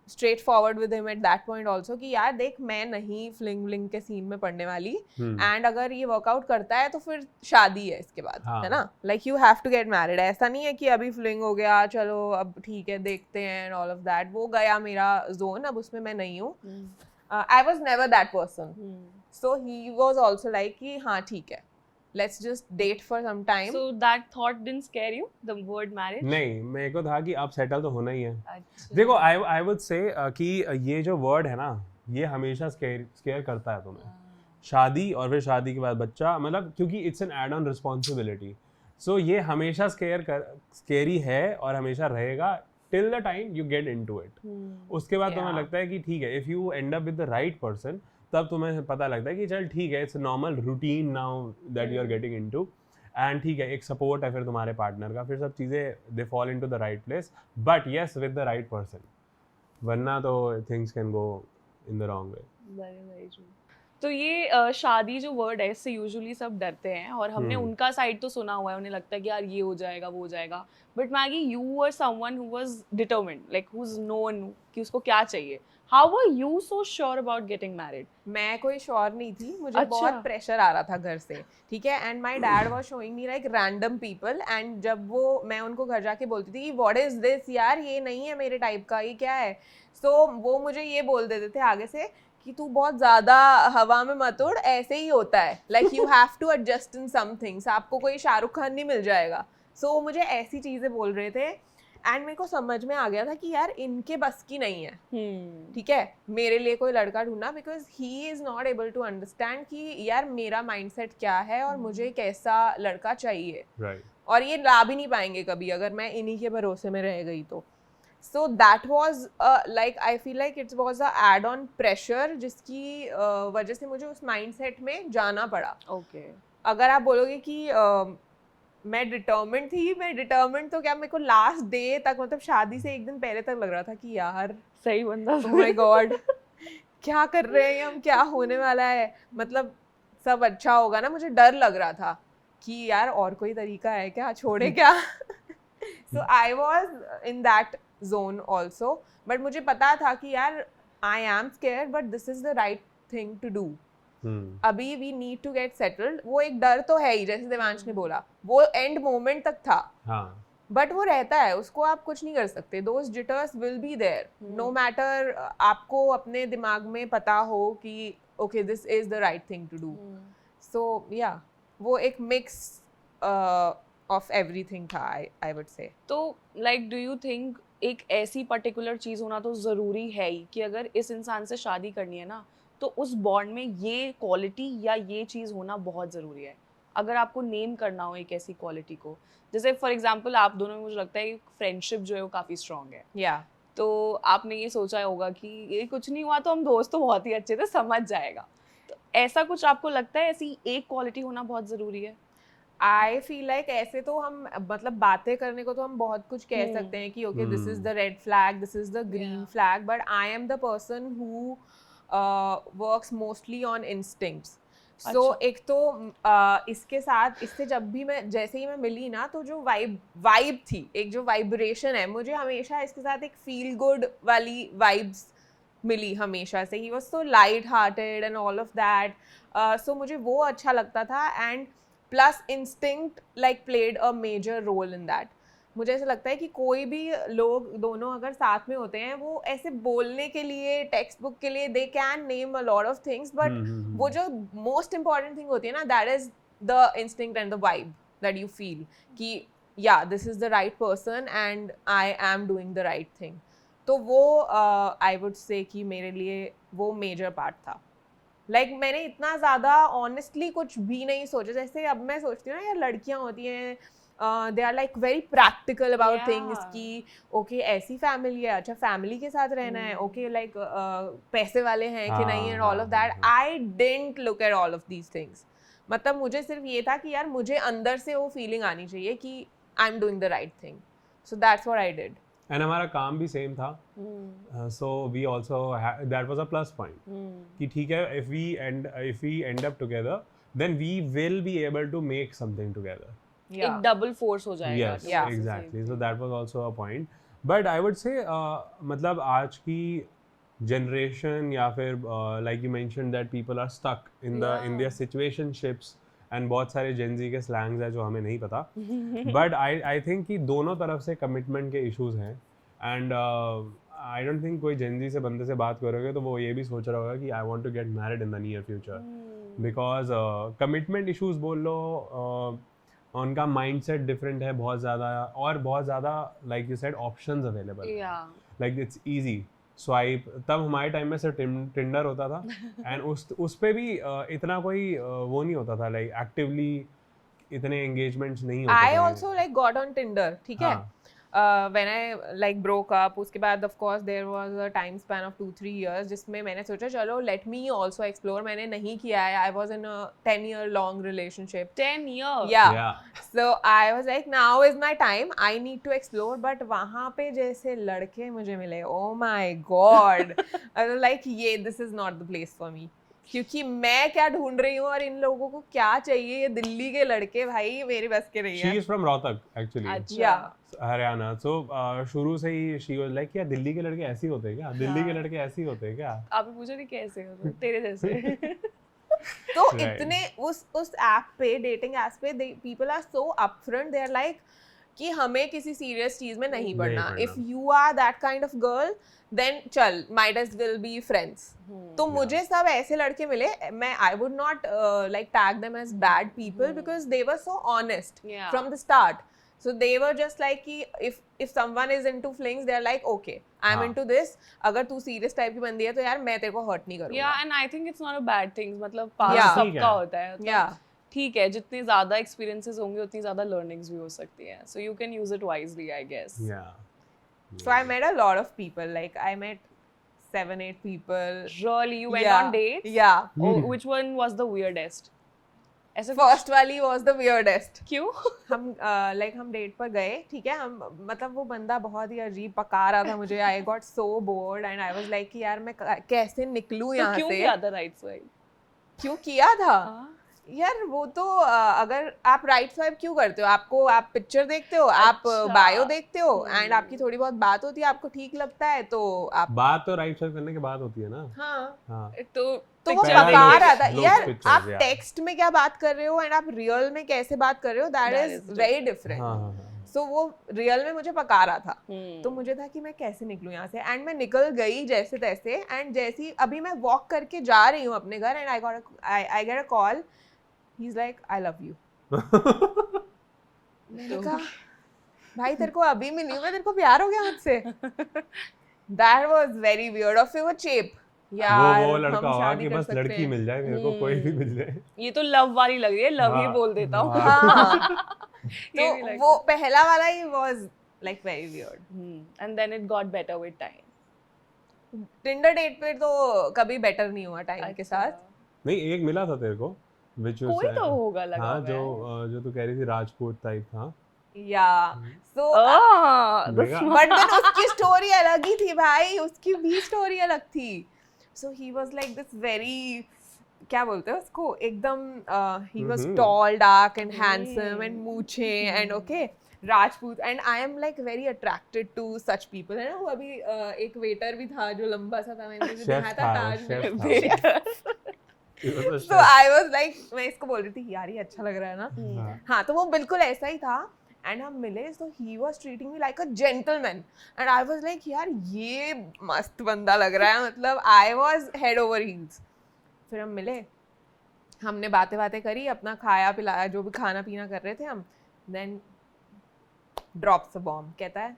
straight forward with him at that point also कि यार देख, मैं नहीं फ्लिंग व्लिंग के सीन में पड़ने वाली, एंड अगर ये वर्कआउट करता है तो फिर शादी है इसके बाद, है ना, like you have to get married. ऐसा नहीं है कि अभी फ्लिंग हो गया, चलो अब ठीक है देखते हैं एंड ऑल ऑफ दैट, वो गया मेरा जोन, अब उसमें मैं नहीं हूँ। I was never that person, so he was also like कि हाँ ठीक है, let's just date for some time. So that thought didn't scare you, the word marriage? नहीं, मेरे को था कि अब सेटल तो होना ही है। अच्छा। देखो आई वुड से कि ये जो वर्ड है ना, ये हमेशा स्केयर करता है तुम्हें। शादी और फिर शादी के बाद बच्चा, मतलब क्योंकि it's an add on responsibility, so ये हमेशा स्केरी है और हमेशा रहेगा till the time you get into it. उसके बाद तुम्हें लगता है कि ठीक है, if you end up with the right person, तब तुम्हें पता लगता है कि चल ठीक है, it's normal routine now that you are getting into, and ठीक है, एक सपोर्ट है फिर तुम्हारे पार्टनर का, फिर सब चीज़ें they fall into the right place, but yes with the right person, वरना तो things can go in the wrong way. Very true. तो ये शादी जो वर्ड है, इससे यूजुअली सब डरते हैं, और हमने उनका साइड तो सुना हुआ है, उन्हें लगता है कि यार ये हो जाएगा वो हो जाएगा, but Maggi you were someone who was determined, like who is known कि उसको क्या चाहिए। How were you so sure about getting married? मैं कोई श्योर नहीं थी, मुझे बहुत प्रेशर आ रहा था घर से, ठीक है, and my dad was showing me like random people, and जब वो मैं उनको घर जाके बोलती थी कि व्हाट इज दिस, यार ये नहीं है मेरे टाइप का, ये क्या है, सो वो मुझे ये बोल देते थे आगे से कि तू बहुत ज़्यादा हवा में मत उड़, ऐसे ही होता है, like you have to adjust in some things, आपको कोई शाहरुख खान नहीं मिल जाएगा। सो मुझे ऐसी चीज़ें बोल रहे थे, एंड मेरे को समझ में आ गया था कि यार इनके बस की नहीं है, ठीक है, मेरे लिए कोई लड़का ढूंढना, because he is not able to understand कि यार मेरा माइंडसेट क्या है और मुझे कैसा लड़का चाहिए, और ये ला भी नहीं पाएंगे कभी अगर मैं इन्हीं के भरोसे में रह गई तो। So that was like I feel like it's was a add on pressure, जिसकी वजह से मुझे उस माइंडसेट में जाना पड़ा। अगर आप बोलोगे कि मैं डिटर्मिन्ड थी, मैं डिटर्मिन्ड तो क्या, मेरे को लास्ट डे तक, मतलब शादी से एक दिन पहले तक लग रहा था कि यार सही बंदा, ओह माय गॉड क्या कर रहे हैं हम, क्या होने वाला है, मतलब सब अच्छा होगा ना, मुझे डर लग रहा था कि यार और कोई तरीका है क्या, छोड़े क्या। So I was in that zone also, but मुझे पता था कि यार I am scared but this is the right thing to do. अभी we need to get settled, वो एक डर तो है ही, जैसे देवांश ने बोला, वो एंड मोमेंट तक था, बट वो रहता है, उसको आप कुछ नहीं कर सकते, those jitters will be there, no matter आपको अपने दिमाग में पता हो कि okay this is the right thing to do. So या वो एक मिक्स ऑफ एवरीथिंग था, आई वुड से। तो लाइक डू यू थिंक एक ऐसी पर्टिकुलर चीज होना तो जरूरी है ही कि अगर इस इंसान से शादी करनी है ना, तो उस बॉन्ड में ये क्वालिटी या ये चीज़ होना बहुत ज़रूरी है? अगर आपको नेम करना हो एक ऐसी क्वालिटी को, जैसे फॉर एग्जांपल आप दोनों में मुझे लगता है फ्रेंडशिप जो है वो काफ़ी स्ट्रांग है, तो आपने ये सोचा होगा कि ये कुछ नहीं हुआ तो हम दोस्त तो बहुत ही अच्छे थे, समझ जाएगा, तो ऐसा कुछ आपको लगता है ऐसी एक क्वालिटी होना बहुत ज़रूरी है? आई फील लाइक ऐसे तो हम, मतलब बातें करने को तो हम बहुत कुछ कह सकते हैं कि okay this is the red flag, this is the green flag, but I am the person who works mostly on instincts. So एक तो इसके साथ, इससे जब भी मैं, जैसे ही मैं मिली ना, तो जो वाइब थी, एक जो वाइब्रेशन है, मुझे हमेशा इसके साथ एक फील गुड वाली वाइब्स मिली हमेशा से। He was so light hearted and all of that, so मुझे वो अच्छा लगता था, and plus instinct like played a major role in that. मुझे ऐसा लगता है कि कोई भी लोग दोनों अगर साथ में होते हैं, वो ऐसे बोलने के लिए, टेक्स्ट बुक के लिए, they can name a lot of things, but वो जो मोस्ट इंपॉर्टेंट थिंग होती है ना, that is the instinct and the vibe that you feel कि या this is the right person and I am doing the right thing. तो वो आई would say कि मेरे लिए वो मेजर पार्ट था। लाइक मैंने इतना ज़्यादा ऑनेस्टली कुछ भी नहीं सोचा, जैसे अब मैं सोचती हूँ ना यार, लड़कियाँ होती हैं they are like very practical about Yeah. Things कि ओके ऐसी फैमिली है, अच्छा फैमिली के साथ रहना है, ओके लाइक पैसे वाले हैं कि नहीं, and all of that. I didn't look at all of these things. मतलब मुझे सिर्फ ये था कि यार मुझे अंदर से वो फीलिंग आनी चाहिए कि I am doing the right thing. So that's what I did. And हमारा काम भी सेम था, so we also that was a plus point कि ठीक है, if we end up together then we will be able to make something together. एक double force हो जाएगा. Yes, Yeah. exactly. So that was also a point. But I would say, मतलब आज की generation या फिर like you mentioned that people are stuck in their situationships and बहुत सारे Gen Z के slangs हैं जो हमें नहीं पता. But I think कि दोनों तरफ से commitment के issues हैं, and I don't think कोई Gen Z से बंदे से बात करोगे तो वो ये भी सोच रहा होगा कि I want to get married in the near future. Because commitment issues बोल लो, उनका माइंडसेट डिफरेंट है बहुत ज़्यादा, और बहुत ज़्यादा like you said options available, like it's easy swipe. तब हमारे टाइम में सिर्फ टिंडर होता था एंड उस पे भी इतना कोई वो नहीं होता था, लाइक एक्टिवली इतने एंगेजमेंट्स नहीं होते. I also like got on Tinder, ठीक है. When I like broke up, उसके बाद of course there was a time span of 2-3 years जिसमें मैंने सोचा चलो let me also explore. मैंने नहीं किया है. I was in a 10-year long relationship. 10 years. Yeah. So I was like now is my time. I need to explore. But वहाँ पे जैसे लड़के मुझे मिले, oh my god. I was like ये this is not the place for me. क्योंकि मैं क्या ढूंढ रही हूँ और इन लोगों को क्या चाहिए, ये दिल्ली के लड़के भाई मेरे बस के नहीं है. She is from Rohtak actually. अच्छा. Yeah. हरियाणा. So शुरू से ही she was like क्या दिल्ली के लड़के ऐसे ही होते हैं क्या, दिल्ली के लड़के ऐसे ही होते हैं क्या. आप पूछो नहीं कैसे हो तेरे जैसे. तो Right. इतने उस ऐप पे, डेटिंग ऐप पे, people are so upfront. They are like कि हमें किसी सीरियस चीज में नहीं पड़ना. If you are that kind of girl then चल might as will be friends. तो मुझे सब ऐसे लड़के मिले. मैं I would not like tag them as bad people because they were so honest Yeah. From the start. So they were just like कि if someone is into flings, they are like okay, I'm हाँ. into this. अगर तू serious type की बंदी है तो यार मैं तेरे को hurt नहीं करूँगा. Yeah, and I think it's not a bad thing. मतलब पास Yeah. ठीक सबका है. होता है. मतलब Yeah. ठीक है, जितनी ज़्यादा experiences होंगे उतनी ज़्यादा learnings भी हो सकती हैं. So you can use it wisely, I guess. Yeah. So I met a lot of people. Like I met 7-8 people. Really, you went Yeah. on dates? Yeah. Oh, which one was the weirdest? ऐसे First वाली was the weirdest. क्यों? हम like हम date पर गए, ठीक है. हम मतलब वो बंदा बहुत ही अजीब पका रहा था मुझे. I got so bored and I was like कि यार मैं कैसे निकलूं तो यहाँ क्यों से. किया था right swipe? क्यों किया था? हाँ. यार वो तो अगर आप राइट स्वाइप क्यों करते हो, आपको आप पिक्चर देखते हो, आप अच्छा. बायो देखते हो एंड आपकी थोड़ी बहुत बात होती है, आपको ठीक लगता है तो आप. बात तो राइट स्वाइप करने के बाद होती है ना. हाँ. हाँ. तो तो वो picture पहला पका लोग- रहा था लोग यार. pictures, आप yeah. टेक्स्ट में क्या बात कर रहे हो एंड आप रियल में कैसे बात कर रहे हो, that That is is very हाँ डिफरेंट. हाँ. सो वो रियल में मुझे पका रहा था. हम्म. तो मुझे था कि मैं कैसे निकलूं यहाँ से एंड मैं निकल गई जैसे तैसे. एंड जैसी अभी मैं वॉक करके जा रही हूँ अपने घर and I get a call. He is like I love you. मैंने कहा भाई तेरे को अभी मिली हूँ मैं, तेरे को प्यार हो गया मुझसे. That was very weird. और फिर वो चेप यार वो हम लड़का होगा शादी कि कर बस सकते लड़की हैं. मिल जाए मेरे को, कोई भी मिल जाए. ये तो लव वाली लग रही है. लव ही हाँ. बोल देता हूँ. हाँ. ये भी तो लगता वो पहला वाला ही was like very weird. And then it got better with time. Tinder date पे तो कभी बेटर नहीं हुआ टाइम के साथ. नहीं, एक मिला था तेरे को which was कोई तो होगा लगा हाँ, हुआ है. जो तू कह रही थी राजपूत टाइप था. या सो देखा? बट देन उसकी स्टोरी अलग ही थी भाई. उसकी भी स्टोरी अलग थी. So he was like this very, क्या बोलते हैं उसको, एकदम he was tall, dark and handsome and मूछे and okay Rajput. And I am like very attracted to such people. है ना, वो अभी एक वेटर भी था जो लंबा सा था, मैंने जो देखा था ताज में. तो आई वाज लाइक, मैं इसको बोल रही थी यार ये अच्छा लग रहा है ना. हाँ, तो वो बिल्कुल ऐसा ही था. एंड हम मिले तो he was treating me like a gentleman and I was like यार ये मस्त बंदा लग रहा है. मतलब I was head over heels. फिर हम मिले, हमने बातें करी, अपना खाया पिलाया, जो भी खाना पीना कर रहे थे हम. Then drops a bomb. कहता है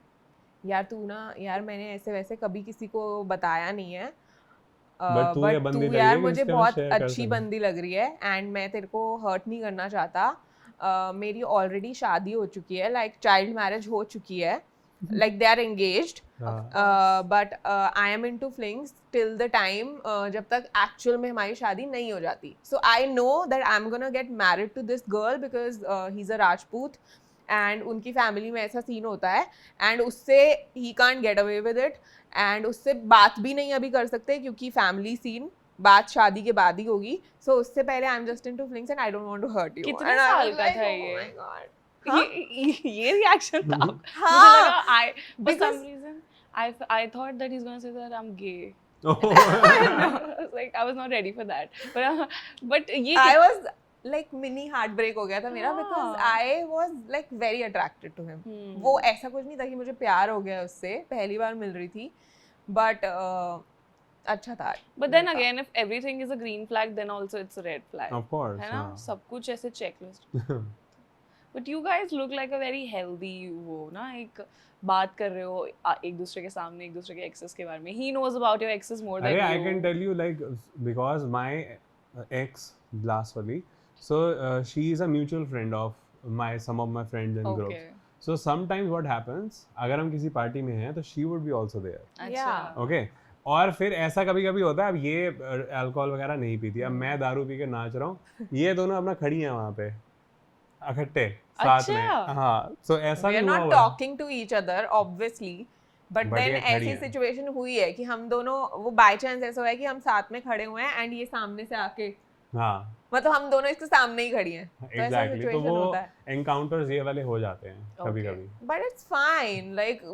यार तू ना, यार मैंने ऐसे वैसे कभी किसी को बताया नहीं है But तू ये बट बंदी तू लग यार रही है कि मुझे इसके बहुत साथ share कर अच्छी सकते. बंदी लग रही है एंड मैं तेरे को हर्ट नहीं करना चाहता. मेरी ऑलरेडी शादी हो चुकी है, लाइक चाइल्ड मैरिज हो चुकी है, like they are engaged, but I am into flings till the time जब तक एक्चुअल में हमारी शादी नहीं हो जाती. So I know that I am gonna get married to this girl because he is a Rajput and उनकी फैमिली में ऐसा सीन होता है एंड उससे he can't get away with it and उससे बात भी नहीं अभी कर सकते क्योंकि फैमिली सीन बात शादी के बाद ही होगी. सो उससे पहले I am just into flings and I don't want to hurt you. कितने साल का था ये? हाँ? ये रिएक्शन था. हाँ, मुझे लगा for some because- reason I thought that he's gonna say that I'm gay. Oh. Like I was not ready for that. But ये I was like mini heartbreak हो गया था मेरा हाँ. because I was like very attracted to him. वो ऐसा कुछ नहीं था कि मुझे प्यार हो गया उससे, पहली बार मिल रही थी, but अच्छा था. But then again, if everything is a green flag, then also it's a red flag. Of course. है ना? हाँ. सब कुछ ऐसे checklist. But you guys look like a very healthy वो ना, एक बात कर रहे हो एक दूसरे के सामने एक दूसरे के exes के बारे में. He knows about your exes more than अरे you. I can tell you like because my ex last wali, so she is a mutual friend of some of my friends and groups. Okay. So sometimes what happens, अगर हम किसी party में हैं तो she would be also there. अच्छा. Yeah. Okay. और फिर ऐसा कभी कभी होता है, अब ये अल्कोहल वगैरह नहीं पीती, अब मैं दारू पी के नाच रहा हूँ, ये दोनों अपना खड़ी हैं वहाँ पे इकट्ठे साथ में. अच्छा. हाँ, so ऐसा We भी are हुआ not हुआ है. talking to each other obviously, but But then ये खड़ी ऐसी हैं. सिचुएशन हुई है कि हम दोनों वो बाय चांस ऐसा हुआ है कि हम साथ में खड़े हुए हैं एंड ये सामने से आके हाँ, मतलब हम दोनों इसके सामने ही खड़ी हैं. तो ऐसा एग्जैक्टली. तो सिचुएशन वो होता है. एनकाउंटर्स ये वाले हो जाते हैं कभी Okay. कभी. But it's fine. Like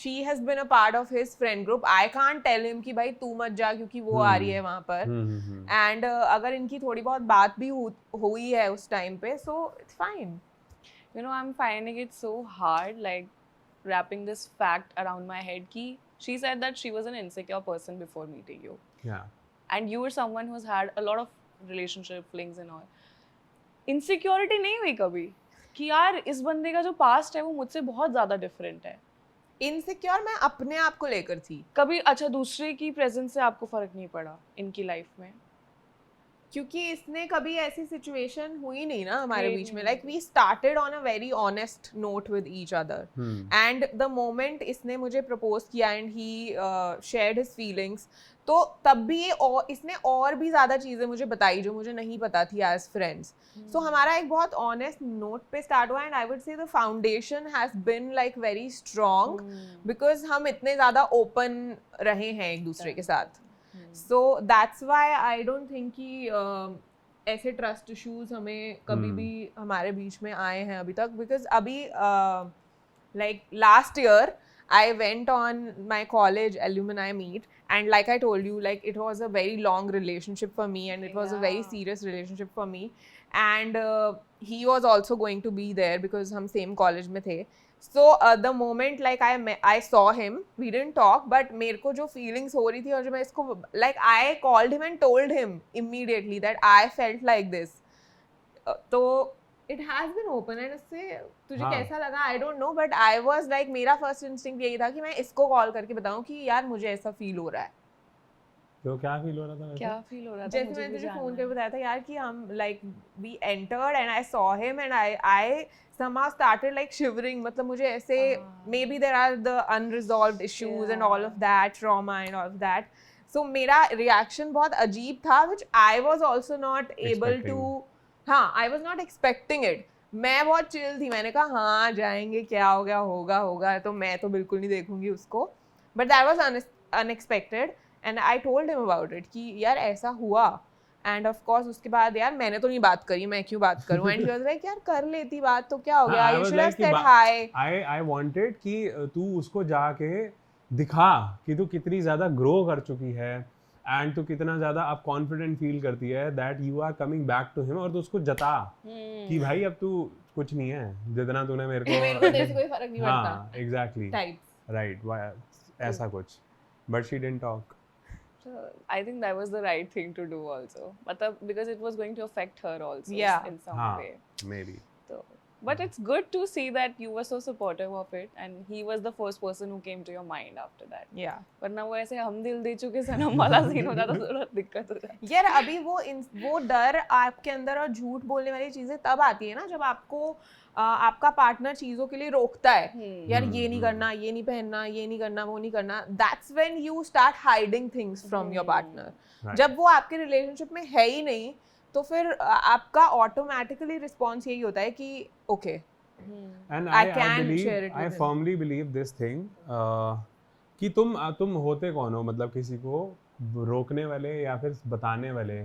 she has been a part of his friend group. I can't tell him कि भाई तू मत जा क्योंकि वो आ रही है वहाँ पर. And अगर इनकी थोड़ी बहुत बात भी हुई है उस टाइम पे, so it's fine. You know, I'm finding it so hard, like wrapping this fact around my head. Ki she said that she was an insecure person before meeting you, Yeah. and you were someone who's had a lot of relationship flings and all. Insecurity नहीं हुई कभी कि यार इस बंदे का जो past है वो मुझसे बहुत ज़्यादा different है. Insecure मैं अपने आप को लेकर थी कभी अच्छा दूसरे की presence से आपको फर्क नहीं पड़ा इनकी life में? क्योंकि इसने कभी ऐसी सिचुएशन हुई नहीं ना हमारे Create बीच में. नहीं like we started on a very honest note with each other and the moment इसने मुझे प्रपोज किया and he shared his feelings, तो तब भी इसने और भी ज़्यादा चीज़ें मुझे बताई जो मुझे नहीं पता थी एज फ्रेंड्स. सो हमारा एक बहुत ऑनेस्ट नोट पे स्टार्ट हुआ एंड आई वुड से the foundation has been like very strong because हम इतने ज़्यादा ओपन रहे हैं एक दूसरे के साथ. So that's why I don't think कि ऐसे ट्रस्ट इश्यूज हमें कभी भी हमारे बीच में आए हैं अभी तक. बिकॉज अभी like last year I went on my college alumni meet and like I told you, like it was a very long relationship for me and it was a very Yeah. serious relationship for me and he was also going to be there because हम same college में थे. So the moment like I saw him, we didn't talk, but मेरे को जो feelings हो रही थी और जो मैं इसको like I called him and told him immediately that I felt like this. तो it has been open and इससे तुझे हाँ. कैसा लगा I don't know, but I was like मेरा first instinct यही था कि मैं इसको कॉल करके बताऊं कि यार मुझे ऐसा फील हो रहा है. तो क्या फील हो रहा था वैसे? क्या फील हो रहा था? जैसे मुझे मैंने भी तुझे जानना फोन है. पे बताया था यार कि हम like we entered and I saw him and I somehow started like shivering. मतलब मुझे ऐसे maybe there are the unresolved issues and all of that trauma and all of that. So मेरा reaction बहुत अजीब था which I was also not able to. हाँ, I was not expecting it. मैं बहुत chill थी. मैंने कहा हाँ जाएंगे, क्या हो गया, होगा तो मैं तो बिल्कुल नहीं देखूंगी उसको. But that was unexpected and I told him about it कि यार ऐसा हुआ. एंड ऑफ कोर्स उसके बाद यार मैंने तो नहीं बात करी, मैं क्यों बात करूं. एंड ही वाज लाइक यार कर लेती बात तो क्या हो गया, you should have said hi. I wanted कि तू उसको जाके दिखा कि तू कितनी ज्यादा ग्रो कर चुकी है एंड तू कितना ज्यादा अब कॉन्फिडेंट फील करती है that you are coming back to him, और तू उसको जता कि भाई अब तू कुछ नहीं है जितना तूने मेरे को तेरे से कोई फर्क नहीं पड़ता. हाँ एग्जैक्टली टाइप्स राइट ऐसा कुछ. But she didn't talk. So I think that was the right thing to do also. Because it was going to affect her also Yeah. in some हाँ way. maybe. So But it's good to see that you were so supportive of it and he was the first person who came to your mind after that. Yeah. वरना वो ऐसे हम दिल दे चुके सनम वाला scene हो जाता तो थोड़ा दिक्कत हो जाती। यार अभी वो डर आपके अंदर और झूठ बोलने वाली चीजें तब आती है ना जब आपको आपका पार्टनर चीजों के लिए रोकता है यार ये नहीं करना, ये नहीं पहनना, ये नहीं करना, वो नहीं करना। That's when you start hiding things from your partner. जब वो आपके रिलेशनशिप में है ही नहीं तो फिर आपका ऑटोमेटिकली रिस्पॉन्स यही होता है कि okay And I can share it I with him. firmly believe this thing कि तुम होते कौन हो, मतलब किसी को रोकने वाले या फिर बताने वाले।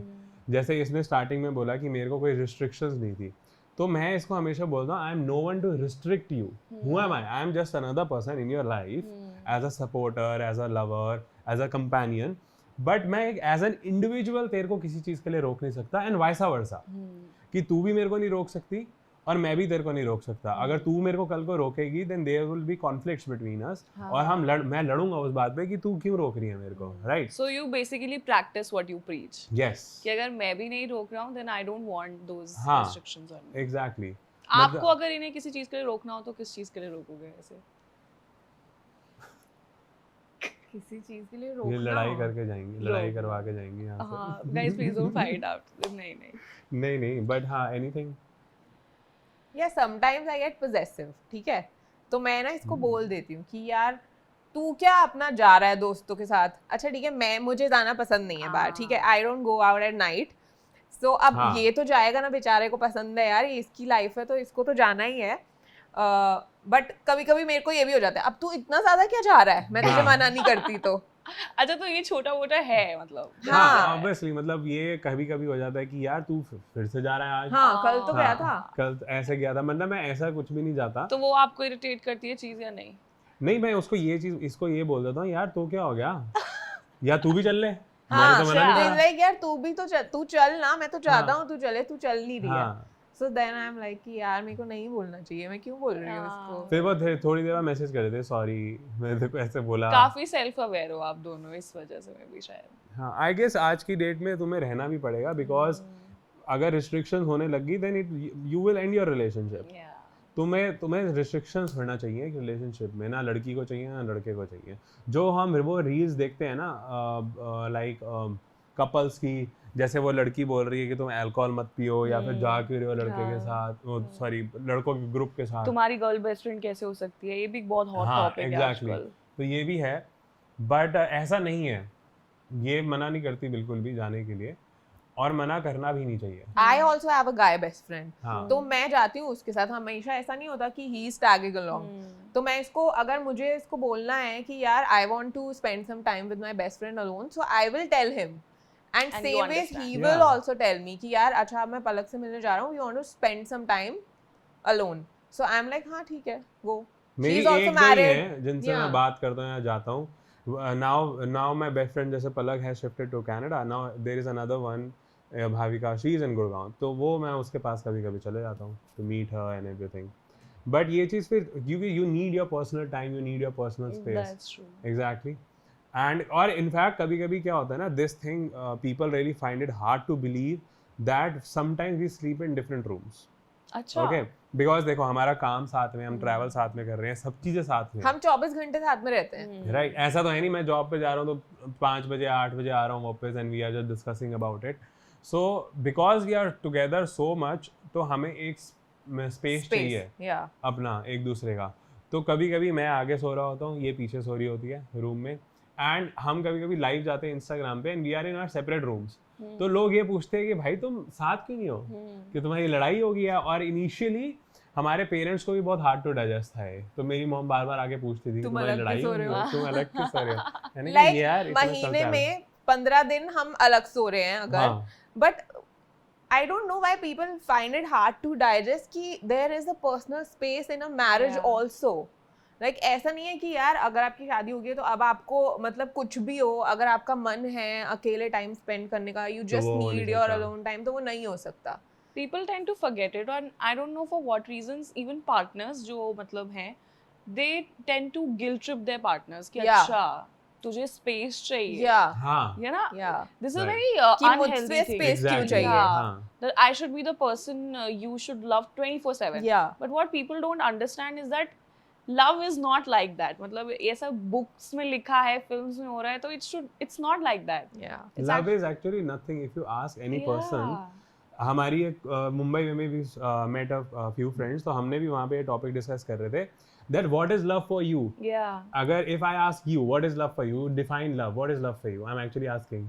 जैसे इसने स्टार्टिंग में बोला कि मेरे को कोई रिस्ट्रिक्शंस नहीं थी, तो मैं इसको हमेशा बोलता हूँ I am no one to restrict you. Who am I am just another person in your life as a supporter, as a lover, as a companion. But मैं एज एन इंडिविजुअल तेरे को किसी चीज़ के लिए रोक नहीं सकता, एंड वाइसा वर्सा, कि तू भी मेरे को नहीं रोक सकती और मैं भी तेरे को नहीं रोक सकता। अगर तू मेरे को कल को रोकेगी then there will be conflicts between us, और मैं लड़ूंगा उस बात पे कि तू क्यों रोक रही है मेरे को, right? So you basically practice what you preach. Yes, कि अगर मैं भी नहीं रोक रहा हूँ then I don't want those हाँ, restrictions on me. एग्जैक्टली। आपको अगर इन्हें किसी चीज के लिए रोकना हो तो किस चीज के लिए रोकोगे ऐसे? किसी चीज के लिए ये रोकना लड़ाई करके जाएंगे, लड़ाई करवा के जाएंगे यहाँ हाँ, guys please don't fight out. नहीं नहीं. से। नहीं, बट हाँ, एनीथिंग। या समटाइम्स आई गेट पोजेसिव, ठीक है, तो मैं ना इसको बोल देती हूँ कि यार तू क्या अपना जा रहा है दोस्तों के साथ, अच्छा ठीक है, मुझे जाना पसंद नहीं है बाहर, ठीक है, I don't go out at night, so अब हाँ। ये तो जाएगा ना, बेचारे को पसंद है यार, ये इसकी लाइफ है तो इसको तो जाना ही है। बट कभी कभी मेरे को ये भी हो जाता है अब तू इतना ज्यादा क्या जा रहा है, मैं तुझे मना नहीं करती तो। अच्छा तो ये छोटा मोटा है मतलब। हाँ, ऑब्वियसली, मतलब ये कभी कभी हो जाता है कि यार तू फिर से जा रहा है आज। हाँ, कल तो गया था, कल ऐसे गया था, मतलब मैं ऐसा कुछ भी नहीं जाता। तो वो आपको इरिटेट करती है चीज या नहीं? नहीं, मैं इसको ये बोल देता हूँ, यार तो क्या हो गया, या तू भी चल ले। हाँ, मैंने तो मना नहीं करा। लाइक यार तू भी तो तू चल ना, मैं तो चाहता हूँ तू चले, तू चल नहीं रही है। हाँ, so then I am like कि यार मेरे को नहीं बोलना चाहिए, मैं क्यों बोल रही हूँ इसको। फिर वो थोड़ी देर बाद मैसेज कर देते, सॉरी मैंने तेरे को ऐसे बोला। काफी सेल्फ अवेयर हो आप दोनों, इस वजह से मैं भी शायद। हाँ, आई गेस आज की डेट में तुम्हें रहना भी पड़ेगा, बिकॉज अगर रिस्ट्रिक्शंस होने लगी then you will end your relationship. तुम्हें रिस्ट्रिक्शंस होना चाहिए एक रिलेशनशिप में, ना लड़की को चाहिए ना लड़के को चाहिए। जो हम वो रील्स देखते हैं ना, लाइक कपल्स की, जैसे वो लड़की बोल रही है कि तुम अल्कोहल मत पियो, या फिर जा क्यों रहे हो लड़के के साथ, सॉरी लड़कों के ग्रुप के साथ, तुम्हारी गर्ल बेस्ट फ्रेंड कैसे हो सकती है, ये भी बहुत हॉट टॉपिक है आजकल। तो ये भी है, बट ऐसा नहीं है, ये मना नहीं करती बिल्कुल भी जाने के लिए, और मना करना भी नहीं चाहिए। I also have a guy best friend, हाँ। तो मैं जाती हूँ उसके साथ, हमेशा ऐसा नहीं होता कि ही इज टैगिंग अलोंग। तो मैं इसको, अगर मुझे इसको बोलना है कि यार I want to spend some time with my best friend alone, so I will tell him, and And you same way understand. He will also tell me कि यार अच्छा मैं पलक से मिलने जा रहा हूँ, we want to spend some time alone, so I am like हाँ ठीक है गो। मेरी एक दो ही है जिनसे मैं बात करता हूँ या जाता हूँ। नाउ माय बेस्ट फ्रेंड जैसे Palak has shifted to Canada, now there is another one, Bhavika, she is in Gurgaon, तो वो मैं उसके पास कभी कभी चले जाता हूँ to meet her and everything. But ये चीज़ फिर you need your personal time, you need your personal space. Exactly. And और इनफैक्ट कभी कभी क्या होता है ना, this thing people really find it hard to believe that sometimes we sleep in different rooms. अच्छा, ओके, बिकॉज देखो हमारा काम साथ में, हम ट्रैवल साथ में कर रहे हैं, सब चीजें साथ में, हम 24 घंटे साथ में रहते हैं, राइट? ऐसा तो है नहीं मैं जॉब पे जा रहा हूँ तो 5 बजे 8 बजे आ रहा हूँ वापस, and we are just discussing about it. So because we are together so much, तो हमें एक स्पेस चाहिए अपना एक दूसरे का। तो कभी कभी मैं आगे सो रहा होता हूँ, ये पीछे सो रही होती है रूम में, एंड हम कभी कभी लाइव जाते हैं इंस्टाग्राम पे, and we are in our separate rooms. तो लोग ये पूछते हैं कि भाई तुम साथ क्यों नहीं हो, कि तुम्हारी लड़ाई हो गई है। और इनिशियली हमारे पेरेंट्स को भी बहुत हार्ड टू डाइजेस्ट था, तो मेरी मॉम बार बार आगे पूछती थी तुम्हारी लड़ाई हो रही है, तुम अलग क्यों सो रहे हो। लाइक महीने में 15 दिन हम अलग सो रहे हैं अगर, but I don't know why people find it hard to digest कि there is a personal space in a marriage also. Like ऐसा नहीं है कि यार अगर आपकी शादी हो गई तो अब आपको मतलब कुछ भी हो, अगर आपका मन है अकेले टाइम स्पेंड करने का, you just need your alone time, तो वो नहीं हो सकता। People tend to forget it, and I don't know for what reasons, even partners जो मतलब हैं, they tend to guilt trip their partners कि अच्छा तुझे स्पेस चाहिए. Yeah. हाँ You know, Yeah. this is a Right. very कि unhealthy मुझसे thing. space क्यों Exactly. चाहिए? Yeah. हाँ. That I should be the person you should love 24/7. Yeah. But what people don't understand is that love is not like that. मतलब ये सब books में लिखा है, films में हो रहा है, तो it's not like that. Yeah. It's Love is actually nothing. If you ask any person, Yeah. हमारी एक मुंबई में भी met a few friends, तो हमने भी वहाँ पे ये topic discuss कर रहे थे that what is love for you? Yeah. अगर if I ask you what is love for you, define love. What is love for you? I'm actually asking.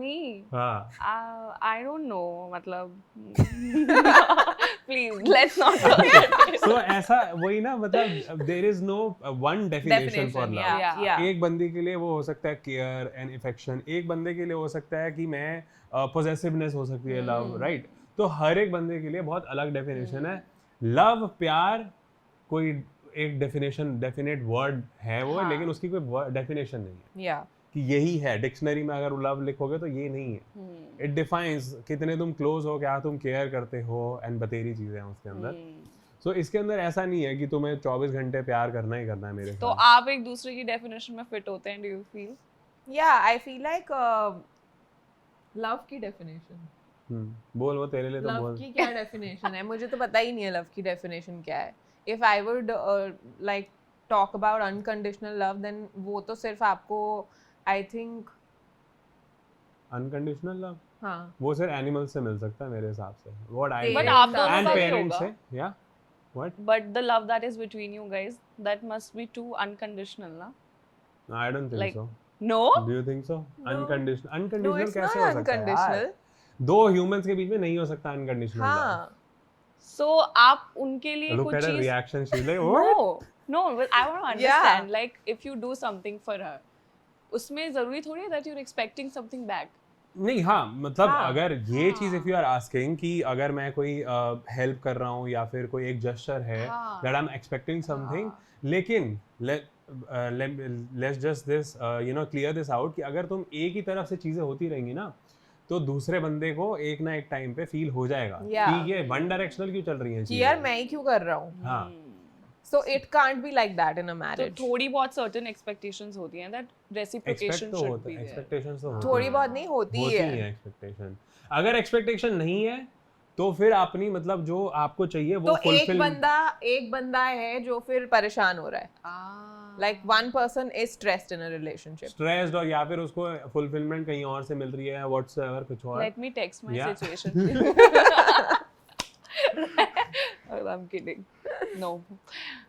Me. हाँ. I don't know. मतलब please let's not go there. So ऐसा वही ना मतलब there is no one definition for love. Yeah. Yeah. एक बंदे के लिए वो हो सकता है केयर एंड इफेक्शन, एक बंदे के लिए हो सकता है कि मैं पोजेसिवनेस हो सकती है लव, राइट? तो हर एक बंदे के लिए बहुत अलग डेफिनेशन है. लव, प्यार, कोई एक डेफिनेट वर्ड है वो, हाँ. लेकिन उसकी कोई डेफिनेशन नहीं है Yeah. कि यही है. डिक्शनरी में अगर लव लिखोगे तो ये नहीं है. इट डिफाइंस कितने तुम क्लोज हो, क्या तुम केयर करते हो, एंड बतेरी चीजें हैं उसके अंदर. सो इसके अंदर ऐसा नहीं है कि तुम्हें 24 घंटे प्यार करना ही करना है मेरे तो साथ. आप एक दूसरे की डेफिनेशन में फिट होते हैं, do you feel? Yeah, I feel like love की definition. बोल, वो तेरे लिए तो Love बोल. की क्या definition है? मुझे तो पता ही नहीं है love की definition क्या है. If I would like talk about unconditional love, then वो तो सिर्फ आपको I think अनकंडीशनल लव हाँ. वो सिर्फ एनिमल से मिल सकता है मेरे हिसाब से. व्हाट आई But आप दोनों एंड का भी पेरेंट्स होगा. से, या what? But the love that is between you guys, that must be too unconditional, na? I don't think Like- so. No? Do you think so? No. Unconditional No, unconditional it's कैसे not हो सकता है यार? unconditional. दो humans के बीच में नहीं हो सकता अनकंडीशनल लव. हाँ. So आप उनके लिए Look कुछ at her चीज reaction. She's like, what? No, but I want to understand. Like, if you do something for her, उसमें जरूरी थोड़ी है that you're expecting something back. नहीं, हाँ मतलब हाँ. अगर ये चीज इफ यू आर आस्किंग कि अगर मैं कोई हेल्प कर रहा हूँ या फिर कोई एक जेस्चर है हाँ. That I am expecting something, लेकिन let's just this you know clear this out कि अगर तुम एक ही तरफ से चीजें होती रहेंगी ना तो दूसरे बंदे को एक ना एक टाइम पे फील हो जाएगा कि ये वन डायरेक्शनल क्यों चल रही है कि यार मैं ही क्यों कर रहा हूँ. हाँ. So it can't be like that in a तो marriage. थोड़ी बहुत certain expectations होती हैं that reciprocation एक्सपेक्ट तो should होता be है, there. एक्सपेक्टेशंस तो होती थोड़ी हैं. बहुत नहीं होती होती है. है एक्सपेक्टेशन. अगर एक्सपेक्टेशन नहीं है तो फिर अपनी मतलब जो आपको चाहिए वो तो एक फुलफिल. बंदा है जो फिर परेशान हो रहा है. Like one person is stressed in a relationship. Stressed और या फिर उसको फुलफिलमेंट कहीं और से मिल रही है व्हाट्सएवर कुछ और. Let me text my Yeah. situation. I'm kidding. No.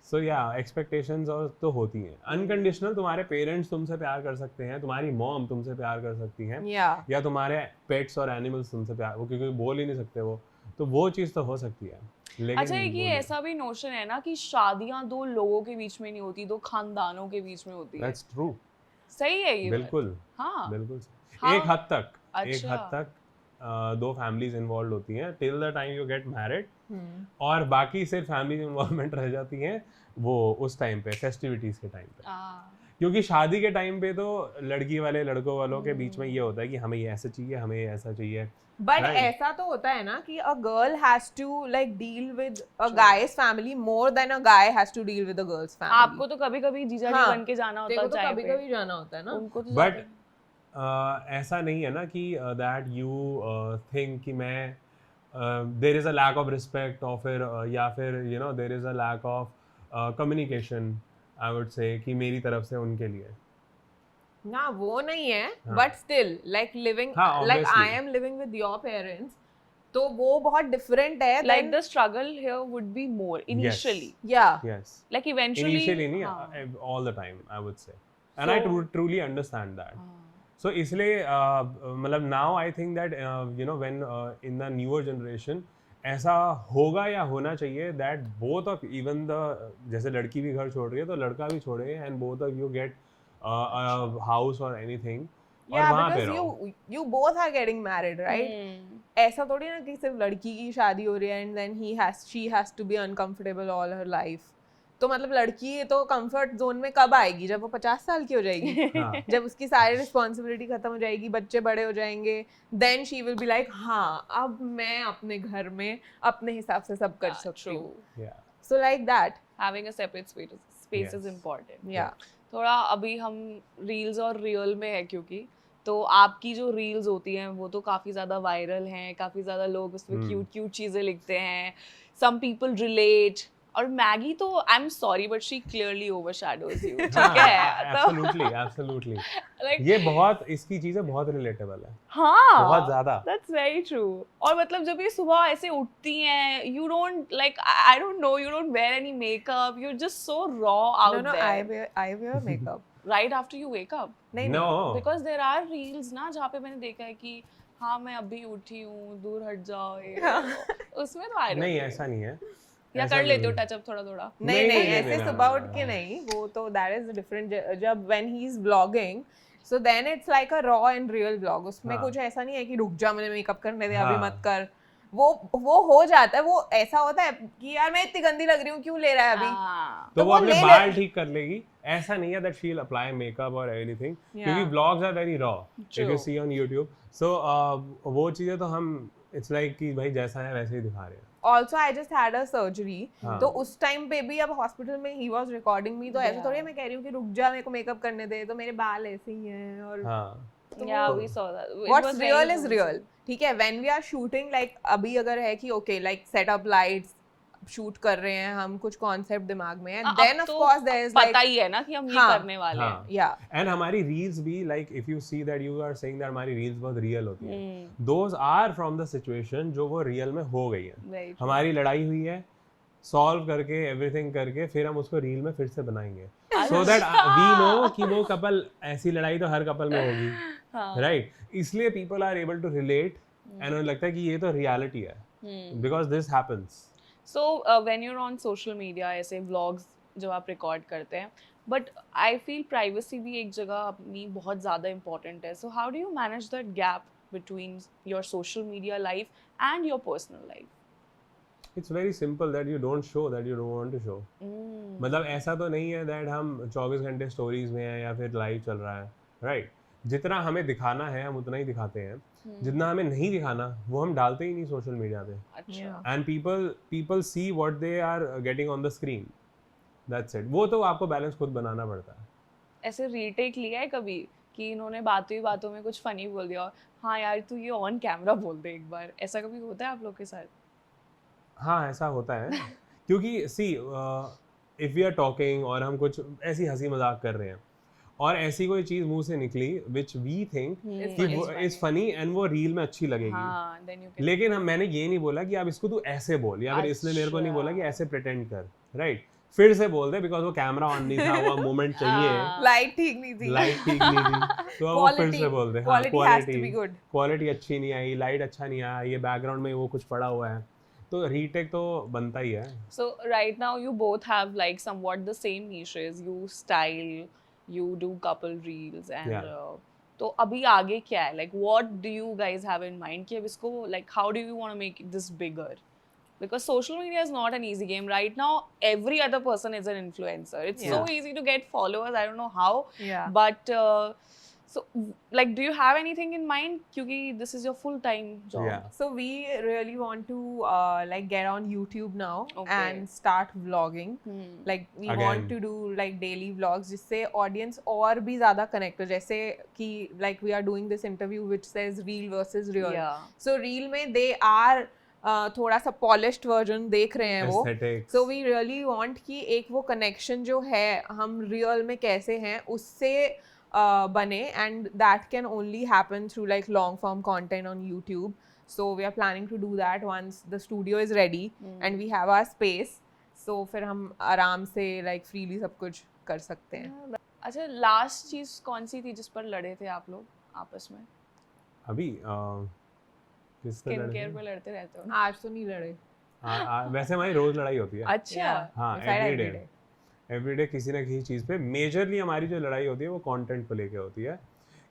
सो या एक्सपेक्टेशंस और तो होती हैं. अनकंडीशनल तुम्हारे पेरेंट्स तुमसे प्यार कर सकते हैं, तुम्हारी मॉम तुमसे प्यार कर सकती हैं, Yeah. या तुम्हारे पेट्स और एनिमल्स तुमसे प्यार, वो क्योंकि बोल ही नहीं सकते वो, तो वो चीज़ तो हो सकती है. लेकिन अच्छा, एक ये ऐसा भी नोशन है ना कि शादियां दो लोगों के बीच में नहीं होती, दो खानदानों के बीच में होती है. That's true. सही है ये बात? बिल्कुल हाँ. बिल्कुल. हाँ. एक हद तक अच्छा. दो फैमिलीज इन्वॉल्व होती हैं till the time you get married, और बाकी सिर्फ फैमिली इन्वॉल्वमेंट रह जाती हैं वो उस टाइम पे, फेस्टिविटीज के टाइम पे. क्योंकि शादी के टाइम पे तो लड़की वाले लड़कों वालों के बीच में ये होता है कि हमें ये ऐसा चाहिए, हमें ये ऐसा चाहिए. But Right. ऐसा तो होता है ना कि a girl has to like deal with a guy's family more than a guy has to deal with a girl's family. आपको तो कभी कभी जीजा जी हाँ. बन के जाना होता देखो है तो चाय कभी पे. कभी जाना होता है ना. उनको तो बट जाना- ऐसा नहीं है ना कि दैट यू थिंक कि मैं there is a lack of respect और फिर या फिर you know there is a lack of communication, I would say, कि मेरी तरफ से उनके लिए. ना वो नहीं है. हाँ. बट स्टिल लाइक लिविंग हाँ, like obviously. I am living with your parents, तो वो बहुत डिफरेंट है. like the struggle here would be more initially. yeah. Yes. Like eventually. Initially नहीं, हाँ. all the time I would say. And I So- truly understand that. हाँ. So इसलिए मतलब now I think that you know when in the newer generation ऐसा होगा या होना चाहिए that both of even the जैसे लड़की भी घर छोड़ रही है तो लड़का भी छोड़े and both of you get a house or anything. और Yeah, वहाँ पे because रहो. you both are getting married, right? Hmm. ऐसा थोड़ी ना कि सिर्फ लड़की की शादी हो रही है and then she has to be uncomfortable all her life. तो मतलब लड़की तो कंफर्ट जोन में कब आएगी? जब वो 50 साल की हो जाएगी. हाँ. जब उसकी सारी रिस्पॉन्सिबिलिटी खत्म हो जाएगी, बच्चे बड़े हो जाएंगे, then she will be like हाँ अब मैं अपने घर में अपने हिसाब से सब कर सकती हूँ. True. Yeah. So like that. Having a separate space is Yes. important. Yeah. थोड़ा अभी हम रील्स और रियल में है, क्योंकि तो आपकी जो रील्स होती हैं वो तो काफ़ी ज़्यादा वायरल हैं, काफ़ी ज़्यादा लोग उसमें क्यूट क्यूट चीज़ें लिखते हैं, सम पीपल रिलेट, और मैगी तो I am sorry but she clearly ओवरशैडोज you, ठीक है? तो एब्सोल्युटली लाइक ये बहुत इसकी चीजें बहुत रिलेटेबल है, हाँ, बहुत ज्यादा। That's very true. और मतलब जब ये सुबह ऐसे उठती हैं, you don't like, I don't know, you don't wear any makeup, you are just so raw out No, there I wear makeup. Right after you wake up, नहीं no because there are reels ना जहाँ पे मैंने देखा है कि हाँ मैं अभी उठी हूँ, दूर हट जाओ, ये उसमें तो आई नहीं, ऐसा नहीं है। या ऐसा कर लेते हो नहीं है। टच अप थोड़ा थोड़ा? नहीं नहीं ऐसे ना, सुबह ना, उठ ना, के ना। नहीं, वो तो दैट इज डिफरेंट। जब when he is vlogging, so then it's like a raw and real vlog. उसमें हाँ। कुछ ऐसा नहीं है कि रुक जा मुझे मेकअप करने दे, अभी हाँ। मत कर। वो हो जाता है, वो ऐसा होता है कि यार मैं इतनी गंदी लग रही हूँ, क्यों ले रहा है अभी। हाँ, तो तो वो वो अपने ले बाल ले- ठीक कर लेगी, ऐसा नहीं है that she will apply makeup और एनीथिंग, क्योंकि Yeah. Vlogs are very raw if you True. See on YouTube. So वो चीजें तो हम इट्स लाइक कि भाई जैसा है वैसे ही दिखा रहे हैं। Also, I just had a surgery. हाँ। तो उस टाइम पे भी अब हॉस्पिटल में ही was recording me, तो ऐसा Yeah. थोड़ी है मैं कह रही हूँ कि रुक जा मेरे को मेकअप करने दे, तो मेरे बाल ऐसे ही हैं। और हाँ तो yeah, वो- we saw that. It What's was very real is noticeable. real. ठीक है, when we are shooting, like अभी अगर है कि okay, like set up lights, shoot कर रहे हैं हम, कुछ कॉन्सेप्ट दिमाग में है, अब then of तो course there is पता like ही है ना कि हम ये हाँ, करने वाले हाँ। हैं। yeah. एंड हमारी रील्स भी like if you see that you are saying that हमारी रील्स बहुत रियल होती है, hmm, those are from the situation जो वो रियल में हो गई है। very true. हमारी लड़ाई हुई है, सॉल्व करके एवरीथिंग करके फिर हम उसको रील में फिर से बनाएंगे, सो दैट वी नो कि वो कपल, ऐसी लड़ाई तो हर कपल में होगी, हाँ, राइट? इसलिए people are able to relate and उन्हें लगता है कि ये तो रियलिटी है, because this happens. So when you're on social media, ऐसे vlogs जब आप रिकॉर्ड करते हैं, बट आई फील प्राइवेसी भी एक जगह अपनी बहुत ज़्यादा इम्पोर्टेंट है। So how do you manage that gap between your social media life and your personal life? It's very simple that you don't show that you don't want to show. मतलब ऐसा तो नहीं है दैट हम 24 घंटे stories में हैं या फिर लाइव चल रहा है, राइट? जितना हमें दिखाना है हम उतना ही दिखाते हैं, जितना हमें नहीं दिखाना वो हम डालते ही नहीं सोशल मीडिया पे। अच्छा, and people see what they are getting on the screen, that's it. वो तो आपको बैलेंस खुद बनाना पड़ता है। ऐसे रीटेक लिया है कभी कि इन्होंने बातों ही बातों में कुछ फनी बोल दिया, हाँ यार तू ये ऑन कैमरा बोल दे एक बार, ऐसा कभी होता है आप लोग के साथ? हाँ, ऐसा होता है क्योंकि see if we are talking और हम कुछ ऐसी हंसी मजाक कर रहे हैं और ऐसी कोई चीज मुंह से निकली विच वी थिंक कि वो इज फनी एंड वो रील में अच्छी लगेगी, हाँ, then you can- लेकिन मैंने ये नहीं बोला कि आप इसको तू ऐसे बोल, या फिर इसने मेरे को नहीं बोला कि ऐसे प्रिटेंड कर, राइट? फिर से बोल दे बिकॉज वो कैमरा ऑन नहीं था, वो मोमेंट चाहिए, हाँ। लाइट ठीक नहीं थी, लाइट ठीक नहीं थी, तो अब वो फिर से बोल दे हाँ quality has to be good. Quality अच्छी नहीं आई, लाइट अच्छा नहीं आया, ये बैकग्राउंड में वो कुछ पड़ा हुआ है, तो रीटेक तो बनता ही है। So right now you both have like somewhat the same niches. You style, you do couple reels, and Yeah. तो अभी आगे क्या है? Like what do you guys have in mind कि अब इसको like how do you want to make this bigger? Because social media is not an easy game right now. Every other person is an influencer. It's so Yeah. easy to get followers. I don't know how, Yeah. but so like do you have anything in mind? क्योंकि this is your full-time job. Yeah. So we really want to like get on YouTube now Okay. and start vlogging. Like we Again. want to do like daily vlogs जिससे audience और भी ज़्यादा connect हो, जैसे कि like we are doing this interview which says real versus real. Yeah. So reel में they are थोड़ा सा polished version देख रहे हैं वो. Aesthetics. So we really want कि एक वो connection जो है हम real में कैसे हैं उससे बने, and that can only happen through like long form content on YouTube. So we are planning to do that once the studio is ready and we have our space. So फिर हम आराम से like freely सब कुछ कर सकते हैं. अच्छा, लास्ट चीज कौन सी थी जिस पर लड़े थे आप लोग आपस में? अभी किस पे स्किन लड़े केयर थे? पे लड़ते रहते हो ना? आज तो नहीं लड़े. वैसे हमारी रोज लड़ाई होती है। अच्छा, Yeah. हाँ, In fact, every every day. day. Everyday किसी ना किसी चीज पे। मेजरली हमारी जो लड़ाई होती है वो कंटेंट को लेके होती है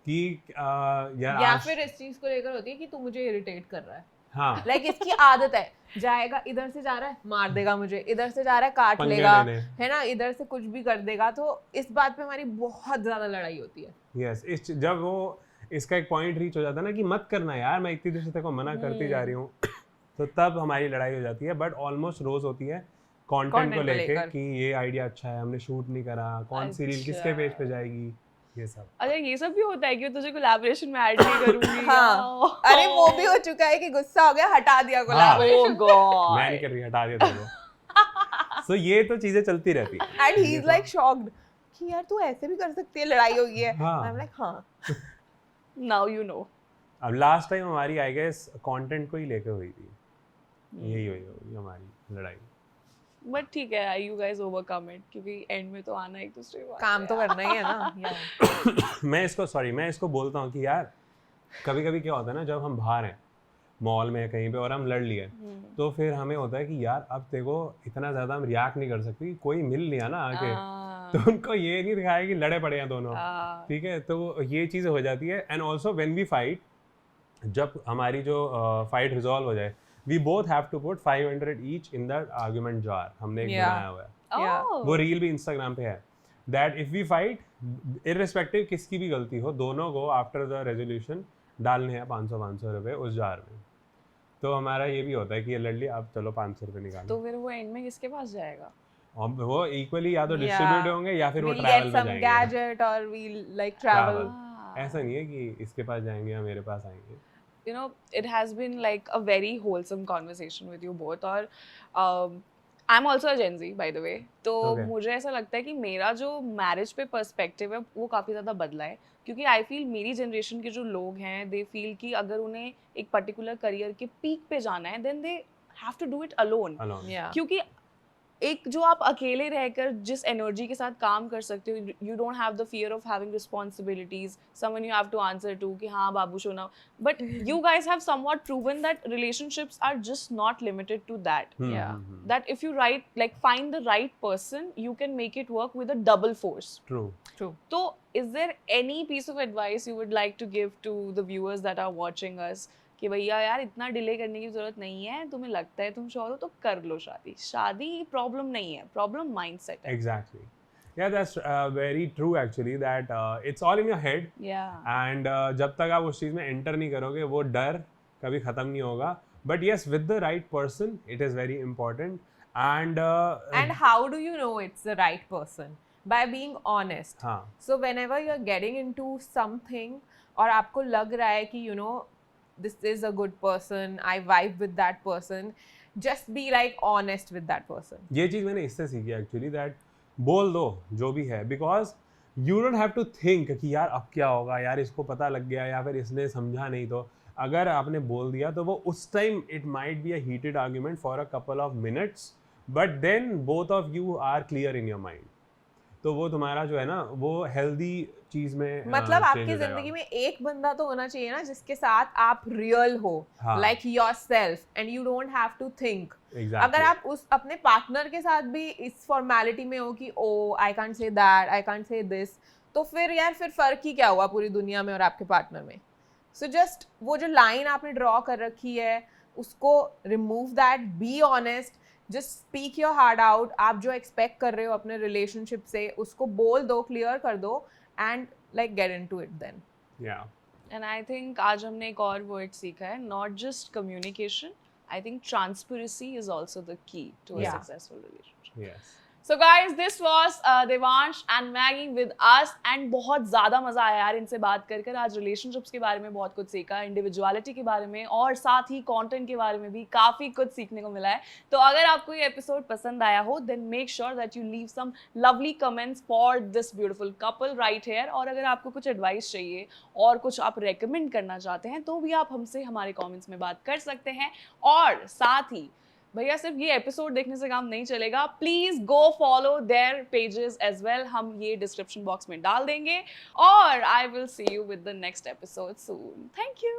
कि यार या आज फिर इस चीज को लेकर होती है कि तू मुझे इरिटेट कर रहा है. हाँ लाइक इसकी आदत है, जाएगा इधर से जा रहा है मार देगा मुझे, इधर से जा रहा है काट पंगे लेगा, लेने। है ना, इधर से कुछ भी कर देगा. तो इस बात पे हमारी बहुत ज्यादा लड़ाई होती है. यस जब वो इसका एक पॉइंट रीच हो जाता है ना कि मत करना यार, मैं इतनी देर से तेरे को मना करती जा रही हूँ, तो तब हमारी लड़ाई हो जाती है. बट ऑलमोस्ट रोज होती है कंटेंट Content को को लेके लेकर। कि ये आइडिया अच्छा है, हमने शूट नहीं करा, कौन सी रील अच्छा। किसके पेज पे जाएगी, ये सब। अच्छा ये सब भी होता है कि मैं तुझे कोलैबोरेशन में ऐड नहीं करूंगी हाँ, अरे वो भी हो चुका है कि गुस्सा हो गया, हटा दिया ओह कोलैबोरेशन। गॉड मैं नहीं कर रही, हटा दिया तेरे सो ये तो चीजें चलती रहती है। And he is like shocked कि यार तू ऐसे भी कर सकती है, लड़ाई हो गई है। हाँ। आई एम लाइक हाँ। नाउ यू नो अब लास्ट टाइम हमारी आई गेस कंटेंट को ही लेके हुई थी, यही हुई होगी हमारी लड़ाई। बट ठीक है यू गाइस ओवरकम इट क्योंकि एंड में तो आना एक दूसरे के पास काम है तो यार। करना ही है ना यार। मैं इसको बोलता हूँ कि यार कभी कभी क्या होता है ना, जब हम बाहर हैं मॉल में कहीं पे और हम लड़ लिए, तो फिर हमें होता है कि यार अब देखो इतना ज़्यादा हम रिएक्ट नहीं कर सकते, कोई मिल लिया ना आके, हाँ, तो उनको ये नहीं दिखाया कि लड़े पड़े हैं दोनों, हाँ, ठीक है। तो ये चीज़ हो जाती है। And also when we fight, जब हमारी जो फाइट रिजॉल्व हो जाए, we both have to put 500 each in that argument jar. हमने एक Yeah. बनाया हुआ है, Yeah. Oh, वो रील भी इंस्टाग्राम पे है, that if we fight irrespective किसकी भी गलती हो, दोनों को आफ्टर द रेजोल्यूशन डालने हैं 500 रुपए उस जार में। तो हमारा ये भी होता है कि ये लड़ लिया, अब चलो 500 रुपए निकालो। तो फिर वो एंड में किसके पास जाएगा? अब वो इक्वली या तो Yeah. डिस्ट्रीब्यूट होंगे या फिर वो We'll ट्रैवल get में some जाएंगे। gadget or we'll like travel. Travel. ऐसा नहीं है कि इसके पास जाएंगे या मेरे पास आएंगे। You know, it has been like a very wholesome conversation with you both और I'm also a Gen Z by the way, तो Okay. मुझे ऐसा लगता है कि मेरा जो मैरिज पे पर्सपेक्टिव है वो काफ़ी ज़्यादा बदला है क्योंकि आई फील मेरी जनरेशन के जो लोग हैं दे फील कि अगर उन्हें एक पर्टिकुलर करियर के पीक पे जाना है then they have to do it alone Alone. Yeah. क्योंकि एक जो आप अकेले रहकर जिस एनर्जी के साथ काम कर सकते हो you don't have the fear of having responsibilities someone you have to answer to कि हाँ बाबू सोना but you guys have somewhat proven that relationships are just not limited to that Yeah. that if you find the right person you can make it work with a double force. True. True. So is there any piece of advice you would like to give to the viewers that are watching us कि भैया यार इतना delay करने की जरूरत नहीं है, तुम्हें लगता है तुम श्योर हो तो कर लो शादी। शादी प्रॉब्लम नहीं है, प्रॉब्लम माइंडसेट है। Exactly. Yeah, that's very true actually, that it's all in your head. Yeah. And जब तक आप उस चीज़ में एंटर नहीं करोगे वो डर कभी ख़त्म नहीं होगा। But yes, with the right person, it is very important. And And how do you know it's the right person? By being honest. हाँ, So whenever you're getting into something और आपको लग रहा है कि you know this is a good person, I vibe with that person, just be like honest with that person. ये चीज़ मैंने इससे सीखी एक्चुअली, दैट बोल दो जो भी है, because you don't have to think कि यार अब क्या होगा, यार इसको पता लग गया या फिर इसने समझा नहीं। तो अगर आपने बोल दिया तो वो उस time it might be a heated argument for a couple of minutes, but then both of you are clear in your mind. तो वो तुम्हारा जो है ना वो हेल्दी चीज में मतलब change आपकी हो जाएगा। जिंदगी में एक बंदा तो होना चाहिए ना जिसके साथ आप रियल हो, हाँ। Like yourself and you don't have to think. Exactly. अगर आप उस अपने पार्टनर के साथ भी इस फॉर्मेलिटी में हो कि oh I can't say that, I can't say this, तो फिर यार फिर फर्क ही क्या हुआ पूरी दुनिया में और आपके पार्टनर में। सो जस्ट वो जो लाइन आपने ड्रॉ कर रखी है उसको remove that, be honest, just speak your heart out. आप जो एक्सपेक्ट कर रहे हो अपने रिलेशनशिप से उसको बोल दो, क्लियर कर दो and like get into it then. Yeah. And I think आज हमने एक और वर्ड सीखा है, not just communication, I think transparency is also the key to a Yeah. Successful relationship. Yes. So guys, this was Devansh and Maggie with us and बहुत ज़्यादा मज़ा आया यार इनसे बात कर कर। आज relationships के बारे में बहुत कुछ सीखा, individuality के बारे में और साथ ही content के बारे में भी काफ़ी कुछ सीखने को मिला है। तो अगर आपको ये episode पसंद आया हो then make sure that you leave some lovely comments for this beautiful couple right here। और अगर आपको कुछ advice चाहिए और कुछ आप recommend करना चाहते हैं तो भी आप हमसे हमारे comments में बात कर सकते हैं। और साथ ही भैया सिर्फ ये एपिसोड देखने से काम नहीं चलेगा, please go follow their pages as well, हम ये डिस्क्रिप्शन बॉक्स में डाल देंगे और I will see you with the next episode soon. Thank you.